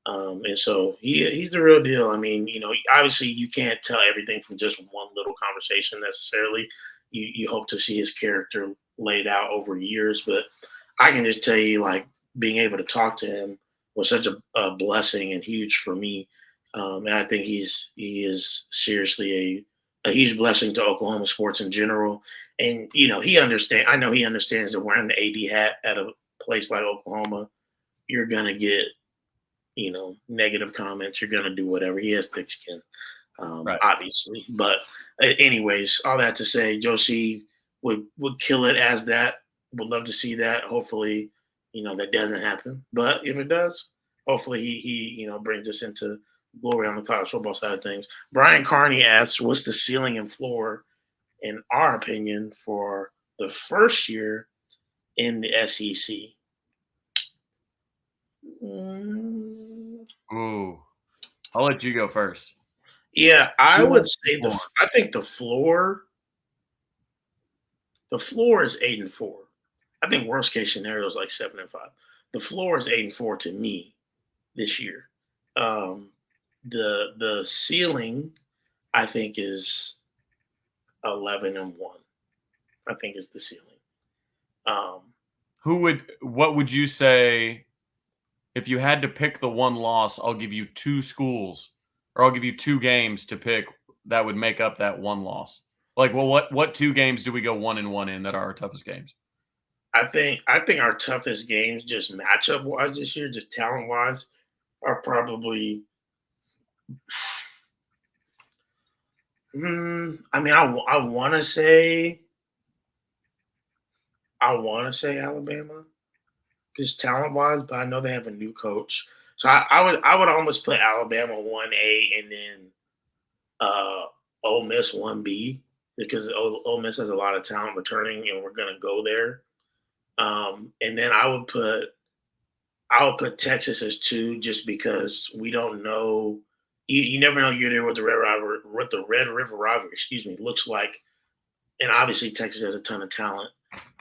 And so he's the real deal. I mean, obviously you can't tell everything from just one little conversation necessarily. You hope to see his character laid out over years, but I can just tell you, like, being able to talk to him was such a blessing and huge for me. And I think he is seriously a huge blessing to Oklahoma sports in general. And I know he understands that wearing the AD hat at a place like Oklahoma, you're gonna get negative comments. You're gonna do whatever. He has thick skin, Right. obviously. But anyways, all that to say, Josie would kill it as that. Would love to see that. Hopefully, that doesn't happen. But if it does, hopefully he brings us into glory on the college football side of things. Brian Carney asks, "What's the ceiling and floor, in our opinion, for the first year in the SEC?" Mm, Ooh. I'll let you go first. yeah, I Who would wants the say floor? I think the floor is 8-4. I think worst case scenario is like 7-5. The floor is 8-4 to me this year. Um, the ceiling, I think, is 11-1. I think is the ceiling. Um, What would you say if you had to pick the one loss? I'll give you two schools, or I'll give you two games to pick that would make up that one loss. Like, well, what two games do we go 1-1 in that are our toughest games? I think our toughest games, just matchup wise this year, just talent wise, are probably. I mean, I want to say Alabama, just talent wise, but I know they have a new coach, so I would almost put Alabama 1A and then uh, Ole Miss 1B because Ole Miss has a lot of talent returning, and we're gonna go there. And then I would put Texas as 2 just because we don't know. You never know you're there with the Red River Rivalry, excuse me, looks like. And obviously Texas has a ton of talent.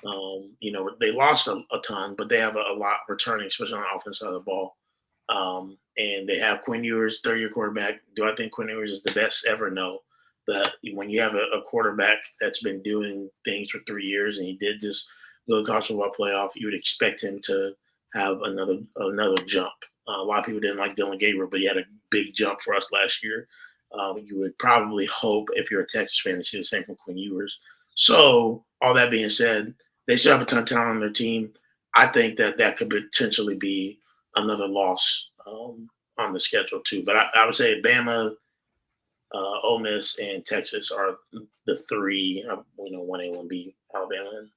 They lost a ton, but they have a lot returning, especially on the offense side of the ball. And they have Quinn Ewers, third-year quarterback. Do I think Quinn Ewers is the best ever? No. But when you have a quarterback that's been doing things for 3 years and he did this good college football playoff, you would expect him to have another jump. A lot of people didn't like Dylan Gabriel, but he had a big jump for us last year. You would probably hope, if you're a Texas fan, to see the same from Quinn Ewers. So, all that being said, they still have a ton of talent on their team. I think that could potentially be another loss on the schedule too. But I would say Bama, Ole Miss, and Texas are the three. 1A, 1B, Alabama. And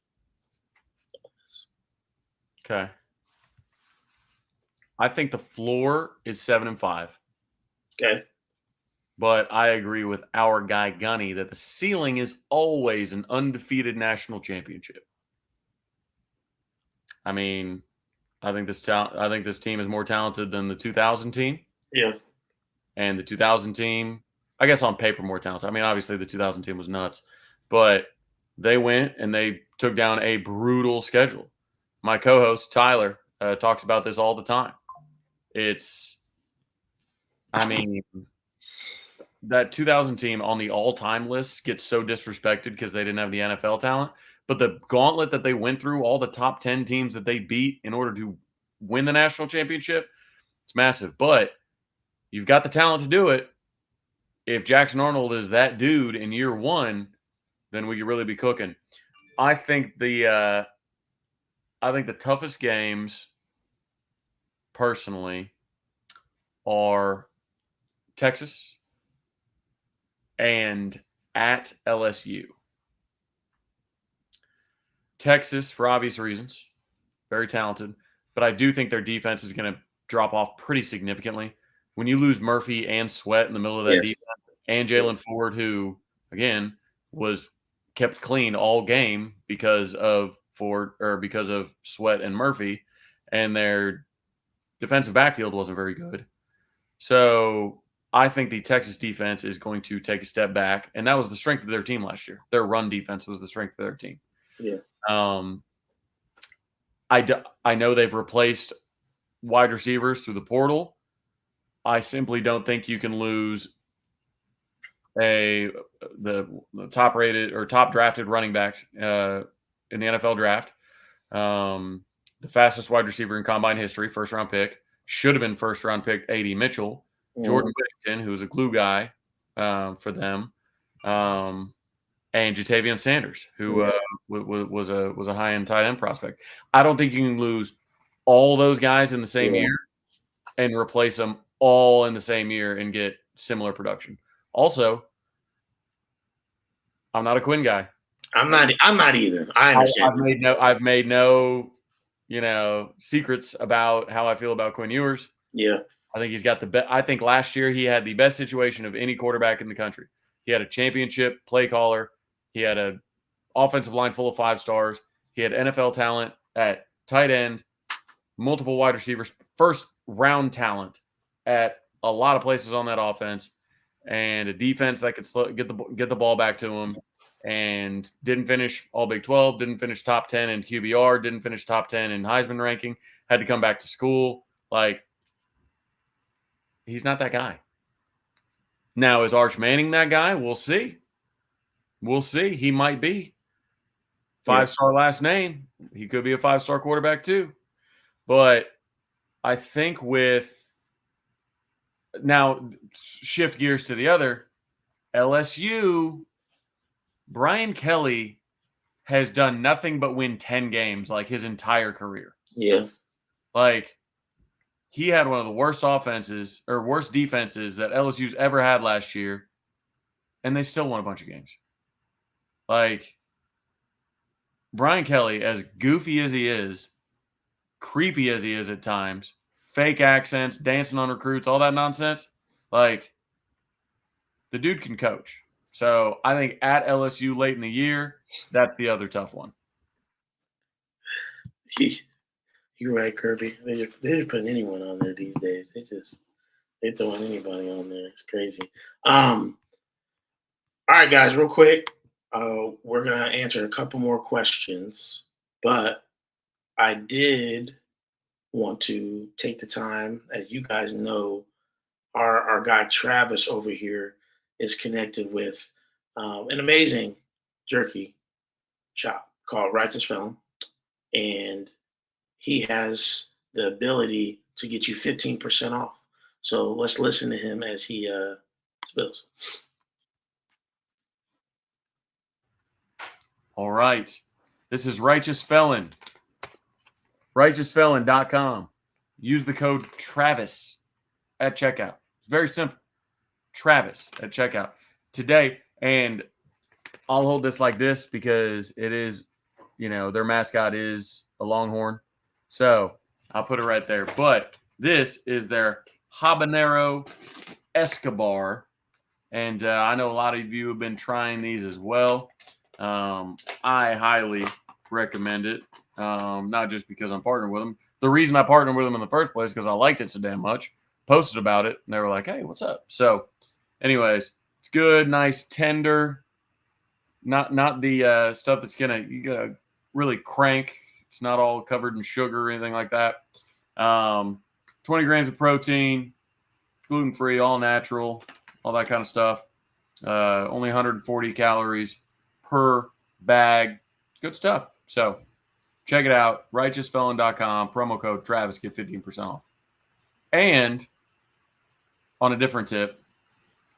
Okay. I think the floor is 7-5. okay. But I agree with our guy Gunny that the ceiling is always an undefeated national championship. I mean, I think this team is more talented than the 2000 team, Yeah. and the 2000 team I guess on paper more talented. I mean, obviously the 2000 team was nuts, but they went and they took down a brutal schedule. My co-host Tyler talks about this all the time. I mean, that 2000 team on the all-time list gets so disrespected because they didn't have the NFL talent. But the gauntlet that they went through, all the top 10 teams that they beat in order to win the national championship, it's massive. But you've got the talent to do it. If Jackson Arnold is that dude in year one, then we could really be cooking. I think the toughest games, personally, are Texas and at LSU. Texas, for obvious reasons, very talented, but I do think their defense is going to drop off pretty significantly. When you lose Murphy and Sweat in the middle of that defense, and Jalen Ford, who again was kept clean all game because of Sweat and Murphy, and their defensive backfield wasn't very good. So I think the Texas defense is going to take a step back, and that was the strength of their team last year. Their run defense was the strength of their team. Yeah. I know they've replaced wide receivers through the portal. I simply don't think you can lose the top rated or top drafted running back in the NFL draft. The fastest wide receiver in combine history, first round pick, should have been first round pick AD Mitchell, Jordan Whittington, who was a glue guy for them, and Jatavian Sanders, who was a high end tight end prospect. I don't think you can lose all those guys in the same year and replace them all in the same year and get similar production. Also, I'm not a Quinn guy. I'm not either. I understand. I've made no, secrets about how I feel about Quinn Ewers. Yeah. I think he's got the best. I think last year he had the best situation of any quarterback in the country. He had a championship play caller. He had an offensive line full of 5 stars. He had NFL talent at tight end, multiple wide receivers, first round talent at a lot of places on that offense, and a defense that could get the ball back to him. And didn't finish all Big 12, didn't finish top 10 in QBR, didn't finish top 10 in Heisman ranking, had to come back to school. He's not that guy. Now, is Arch Manning that guy? We'll see. We'll see. He might be. 5-star last name. He could be a 5-star quarterback too. But I think now shift gears to the other, LSU, Brian Kelly has done nothing but win 10 games his entire career. Yeah. He had one of the worst offenses or worst defenses that LSU's ever had last year, and they still won a bunch of games. Brian Kelly, as goofy as he is, creepy as he is at times, fake accents, dancing on recruits, all that nonsense, the dude can coach. So I think at LSU late in the year, that's the other tough one. You're right, Kirby. They're just putting anyone on there these days. They're throwing anybody on there. It's crazy. All right, guys, real quick. We're gonna answer a couple more questions, but I did want to take the time, as you guys know, our guy Travis over here is connected with an amazing jerky shop called Righteous Felon, and he has the ability to get you 15% off. So let's listen to him as he spills. All right. This is Righteous Felon. RighteousFelon.com. Use the code Travis at checkout. It's very simple. Travis at checkout. Today, and I'll hold this like this because it is, their mascot is a longhorn. So I'll put it right there. But this is their Habanero Escobar. And I know a lot of you have been trying these as well. I highly recommend it. Not just because I'm partnered with them. The reason I partnered with them in the first place is because I liked it so damn much. Posted about it, and they were like, hey, what's up? So anyways, It's good, nice, tender. Not the stuff that's you gotta really crank. It's not all covered in sugar or anything like that. 20 grams of protein, gluten free, all natural, all that kind of stuff. Only 140 calories per bag. Good stuff. So check it out. RighteousFelon.com. Promo code Travis, get 15% off. And on a different tip,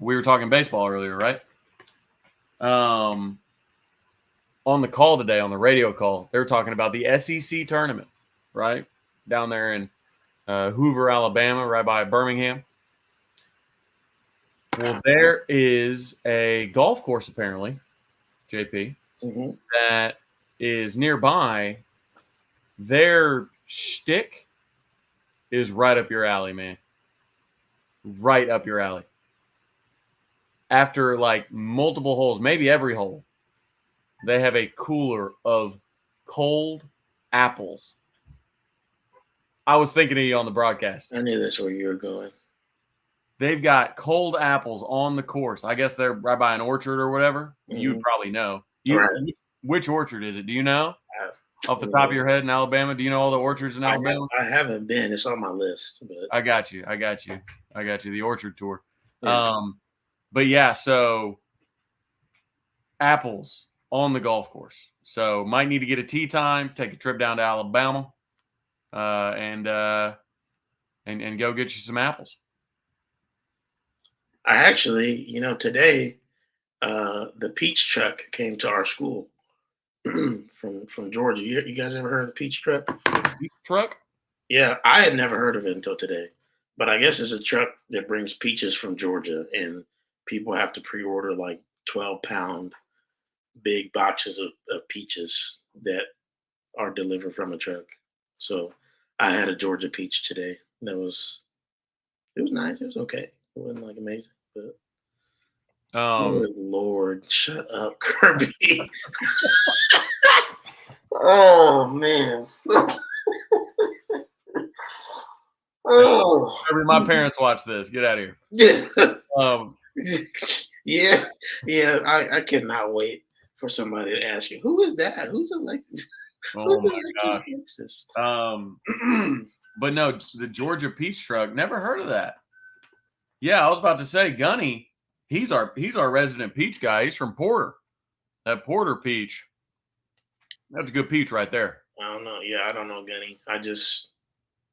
we were talking baseball earlier, right? On the call today, on the radio call, they were talking about the SEC tournament, right? Down there in Hoover, Alabama, right by Birmingham. Well, there is a golf course, apparently, JP, that is nearby. Their shtick is right up your alley, man. Right up your alley. After like multiple holes, maybe every hole, they have a cooler of cold apples. I was thinking of you on the broadcast. I knew that's where you were going. They've got cold apples on the course. I guess they're right by an orchard or whatever. You'd probably know. Which orchard is it? Do you know? Off the top of your head in Alabama? Do you know all the orchards in Alabama? I haven't been. It's on my list. But I got you. The orchard tour. Yeah. But yeah, so apples on the golf course. So might need to get a tee time, take a trip down to Alabama, and go get you some apples. I actually, today, the peach truck came to our school from Georgia. You guys ever heard of the peach truck? Peach truck? Yeah, I had never heard of it until today. But I guess it's a truck that brings peaches from Georgia, and people have to pre-order like 12-pound big boxes of peaches that are delivered from a truck. So I had a Georgia peach today. It was nice. It was okay. It wasn't like amazing, but good Lord, shut up, Kirby. Oh man. Oh, Kirby, my parents watch this. Get out of here. Yeah. I cannot wait for somebody to ask you, who is that? Who's elected? Oh my gosh. But no, the Georgia peach truck. Never heard of that. Yeah, I was about to say, Gunny. He's our resident peach guy. He's from Porter. That Porter peach. That's a good peach right there. I don't know. Yeah, I don't know, Gunny.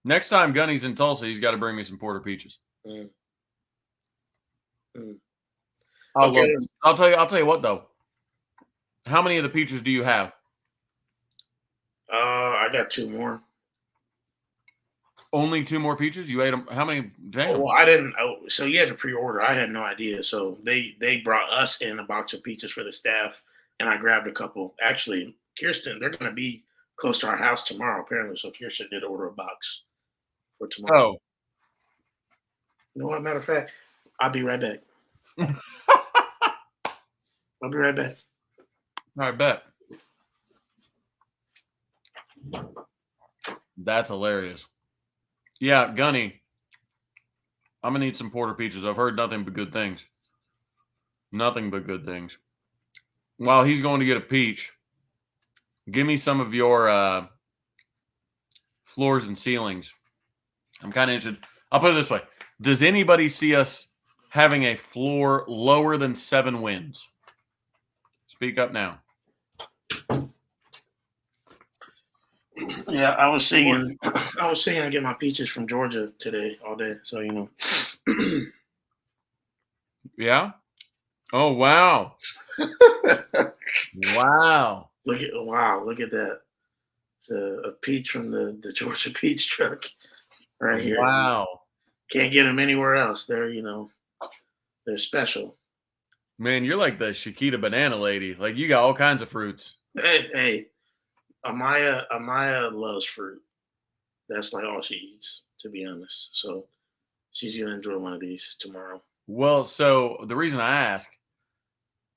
Next time Gunny's in Tulsa, he's got to bring me some Porter peaches. I'll tell you what though. How many of the peaches do you have? I got 2 more. Only 2 more peaches? You ate them? How many? Damn. Well, I didn't. So you had to pre-order. I had no idea. So they brought us in a box of peaches for the staff, and I grabbed a couple. Actually, Kirsten, they're going to be close to our house tomorrow, apparently. So Kirsten did order a box for tomorrow. Oh. You know what? Matter of fact, I'll be right back. I'll be right back. All right, bet. That's hilarious. Yeah, Gunny, I'm going to need some Porter peaches. I've heard nothing but good things. Nothing but good things. While he's going to get a peach, give me some of your floors and ceilings. I'm kind of interested. I'll put it this way. Does anybody see us having a floor lower than 7 wins? Speak up now. Yeah, I was singing. I get my peaches from Georgia today all day. So Yeah. Oh wow. Wow. Look at that. It's a peach from the Georgia peach truck right here. Wow. Can't get them anywhere else. They're they're special. Man, you're like the Chiquita banana lady. Like you got all kinds of fruits. Hey. Amaya loves fruit. That's like all she eats, to be honest. So she's gonna enjoy one of these tomorrow. Well, so the reason I ask,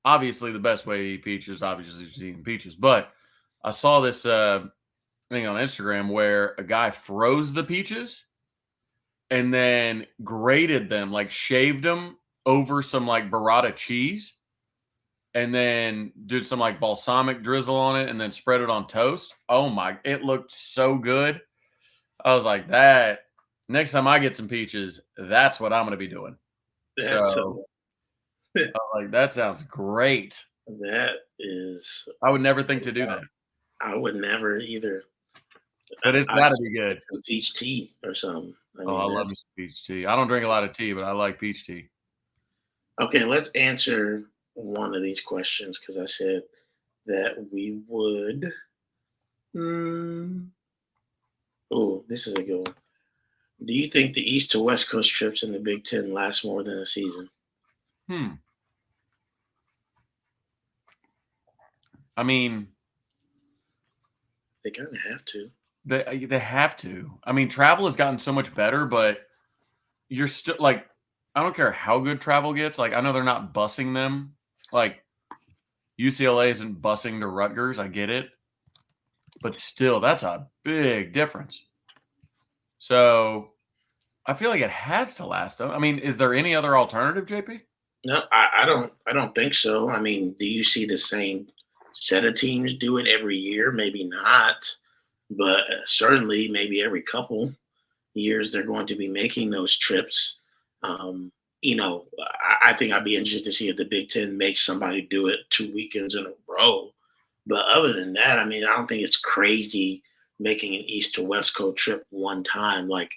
obviously the best way to eat peaches, obviously is eating peaches. But I saw this thing on Instagram where a guy froze the peaches and then grated them, like shaved them over some like burrata cheese and then did some like balsamic drizzle on it and then spread it on toast. Oh my, it looked so good. I was like, that next time I get some peaches, that's what I'm going to be doing. That's So I was like, that sounds great. that is. I would never think to do that, I would never either. but it's I got to be good. some peach tea or something. I Oh, mean, I love me that's some peach tea. I don't drink a lot of tea, but I like peach tea. okay. Let's answer one of these questions because I said that we would. Oh, this is a good one. Do you think the East to West Coast trips in the Big Ten last more than a season? Hmm. I mean, They kind of have to. they have to. I mean, travel has gotten so much better, but you're still like, I don't care how good travel gets. Like, I know they're not busing them. Like, UCLA isn't busing to Rutgers. I get it, but still, that's a big difference. So I feel like it has to last. I mean, is there any other alternative, JP? No, I don't. I don't think so. I mean, do you see the same set of teams do it every year? Maybe not, but certainly maybe every couple years they're going to be making those trips. Um, I think I'd be interested to see if the Big Ten makes somebody do it 2 weekends in a row. But other than that, I mean, I don't think it's crazy making an East to West Coast trip one time. Like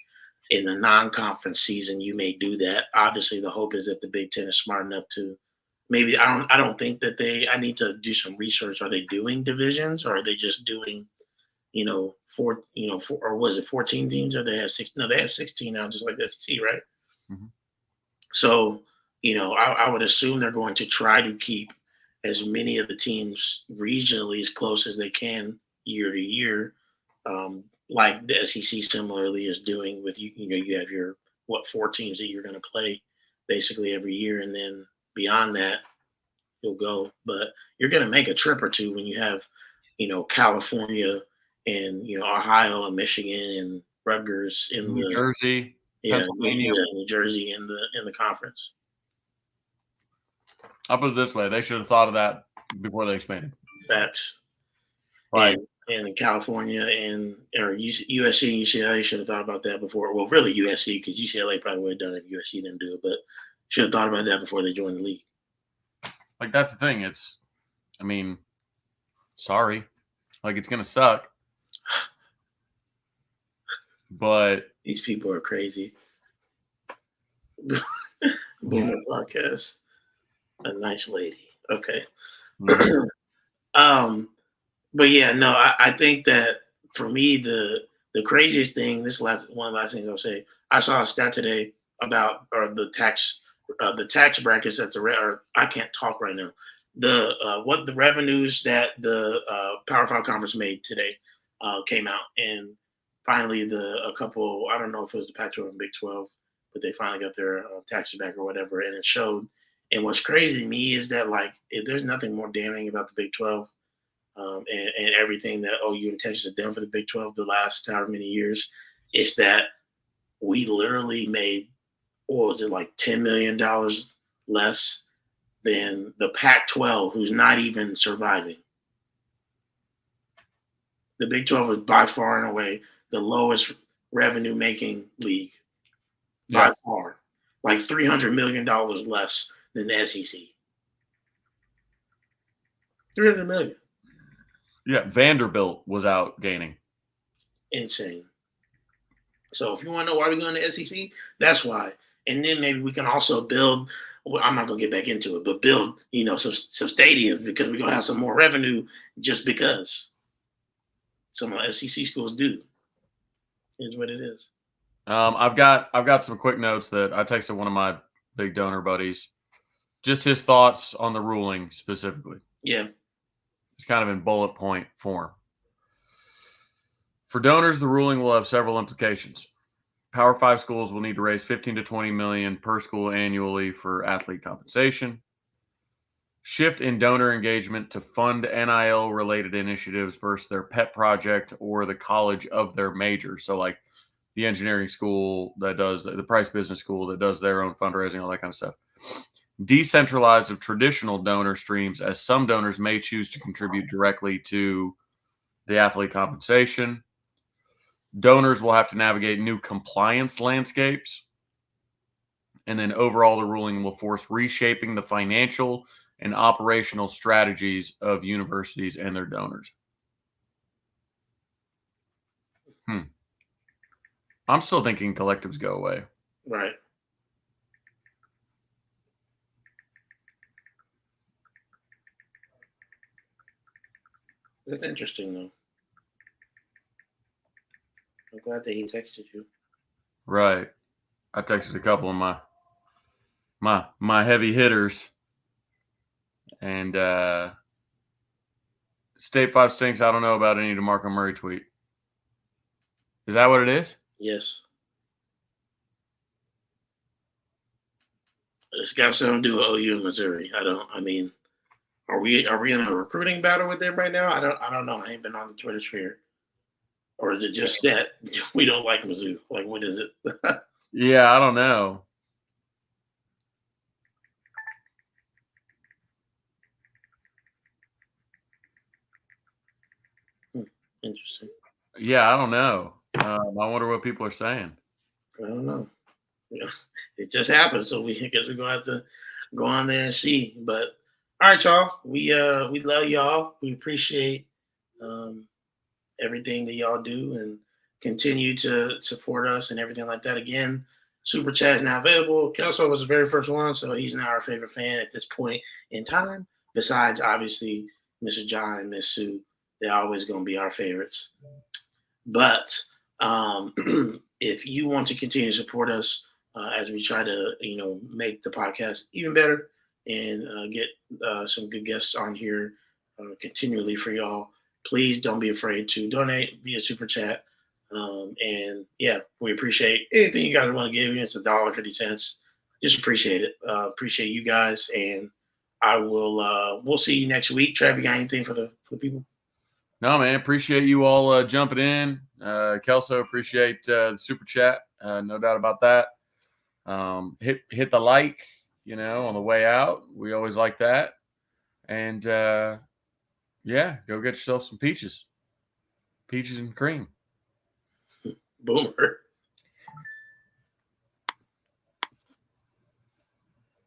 in the non-conference season, you may do that. Obviously, the hope is that the Big Ten is smart enough to maybe. I don't think that they. I need to do some research. Are they doing divisions or are they just doing four, or was it 14 teams or they have six? No, they have 16 now, just like the SEC, right? Mhm. So, I would assume they're going to try to keep as many of the teams regionally as close as they can year to year, like the SEC similarly is doing with you. You have your 4 teams that you're going to play basically every year, and then beyond that, you'll go. But you're going to make a trip or two when you have, California and Ohio and Michigan and Rutgers in New the Jersey, yeah, Pennsylvania. New Jersey in the conference. I'll put it this way: they should have thought of that before they expanded. Facts. Like, And in California and or USC and UCLA should have thought about that before. Well, really USC because UCLA probably would have done it if USC didn't do it, but should have thought about that before they joined the league. that's the thing. I mean, sorry, like it's gonna suck, but These people are crazy. Boomer podcast. A nice lady. Okay. Mhm. But yeah, no, I think that for me the craziest thing. This last one of the last things I'll say. I saw a stat today about or the tax brackets that or I can't talk right now. The what the revenues that the Power Five conference made today came out, and finally a couple. I don't know if it was the Pac-12 and Big 12, but they finally got their taxes back or whatever, and it showed. And what's crazy to me is that like if there's nothing more damning about the Big 12 and everything that OU and Texas have done for the Big 12 the last however many years, it's that we literally made, what was it, like $10 million less than the Pac 12, who's not even surviving. The Big 12 is by far and away the lowest revenue making league, by Yeah, far, like $300 million less than the SEC. 300 million. yeah. Vanderbilt was out gaining. Insane. So if you want to know why we're going to SEC, that's why. And then maybe we can also build. Well, I'm not gonna get back into it, but build some stadiums because we're gonna have some more revenue just because some of the SEC schools do. Is what it is. I've got some quick notes that I texted one of my big donor buddies. Just his thoughts on the ruling specifically. Yeah. It's kind of in bullet point form. For donors, the ruling will have several implications. Power 5 schools will need to raise 15 to 20 million per school annually for athlete compensation. Shift in donor engagement to fund NIL related initiatives versus their pet project or the college of their major. So like the engineering school that does the Price Business School that does their own fundraising, all that kind of stuff. Decentralized of traditional donor streams, as some donors may choose to contribute directly to the athlete compensation. Donors will have to navigate new compliance landscapes. And then overall, the ruling will force reshaping the financial and operational strategies of universities and their donors. I'm still thinking collectives go away. Right. That's interesting, though. I'm glad that he texted you. Right. I texted a couple of my heavy hitters, and State 5 stinks. I don't know about any DeMarco Murray tweet. Is that what it is? Yes. It's got something to do with OU and Missouri. I mean, are we in a recruiting battle with them right now? I don't know. I ain't been on the Twitter sphere. Or is it just that we don't like Mizzou? Like, what is it? Yeah, I don't know. Interesting. Yeah, I don't know. I wonder what people are saying. I don't know. Yeah, it just happened, so I guess we're gonna have to go on there and see. But all right, y'all. We love y'all. We appreciate everything that y'all do and continue to support us and everything like that. Again, Super Chat is now available. Kelso was the very first one, so he's now our favorite fan at this point in time. Besides, obviously, Mr. John and Miss Sue, they're always going to be our favorites. But if you want to continue to support us as we try to, make the podcast even better and get some good guests on here continually for y'all, please don't be afraid to donate via super chat. And yeah, we appreciate anything you guys want to give. It's $1.50. Just appreciate it. Appreciate you guys, and I will. We'll see you next week. Trav, you got anything for the people? No, man. Appreciate you all jumping in. Kelso, appreciate the super chat. No doubt about that. Hit the like, on the way out. We always like that. And yeah, go get yourself some peaches and cream. Boomer.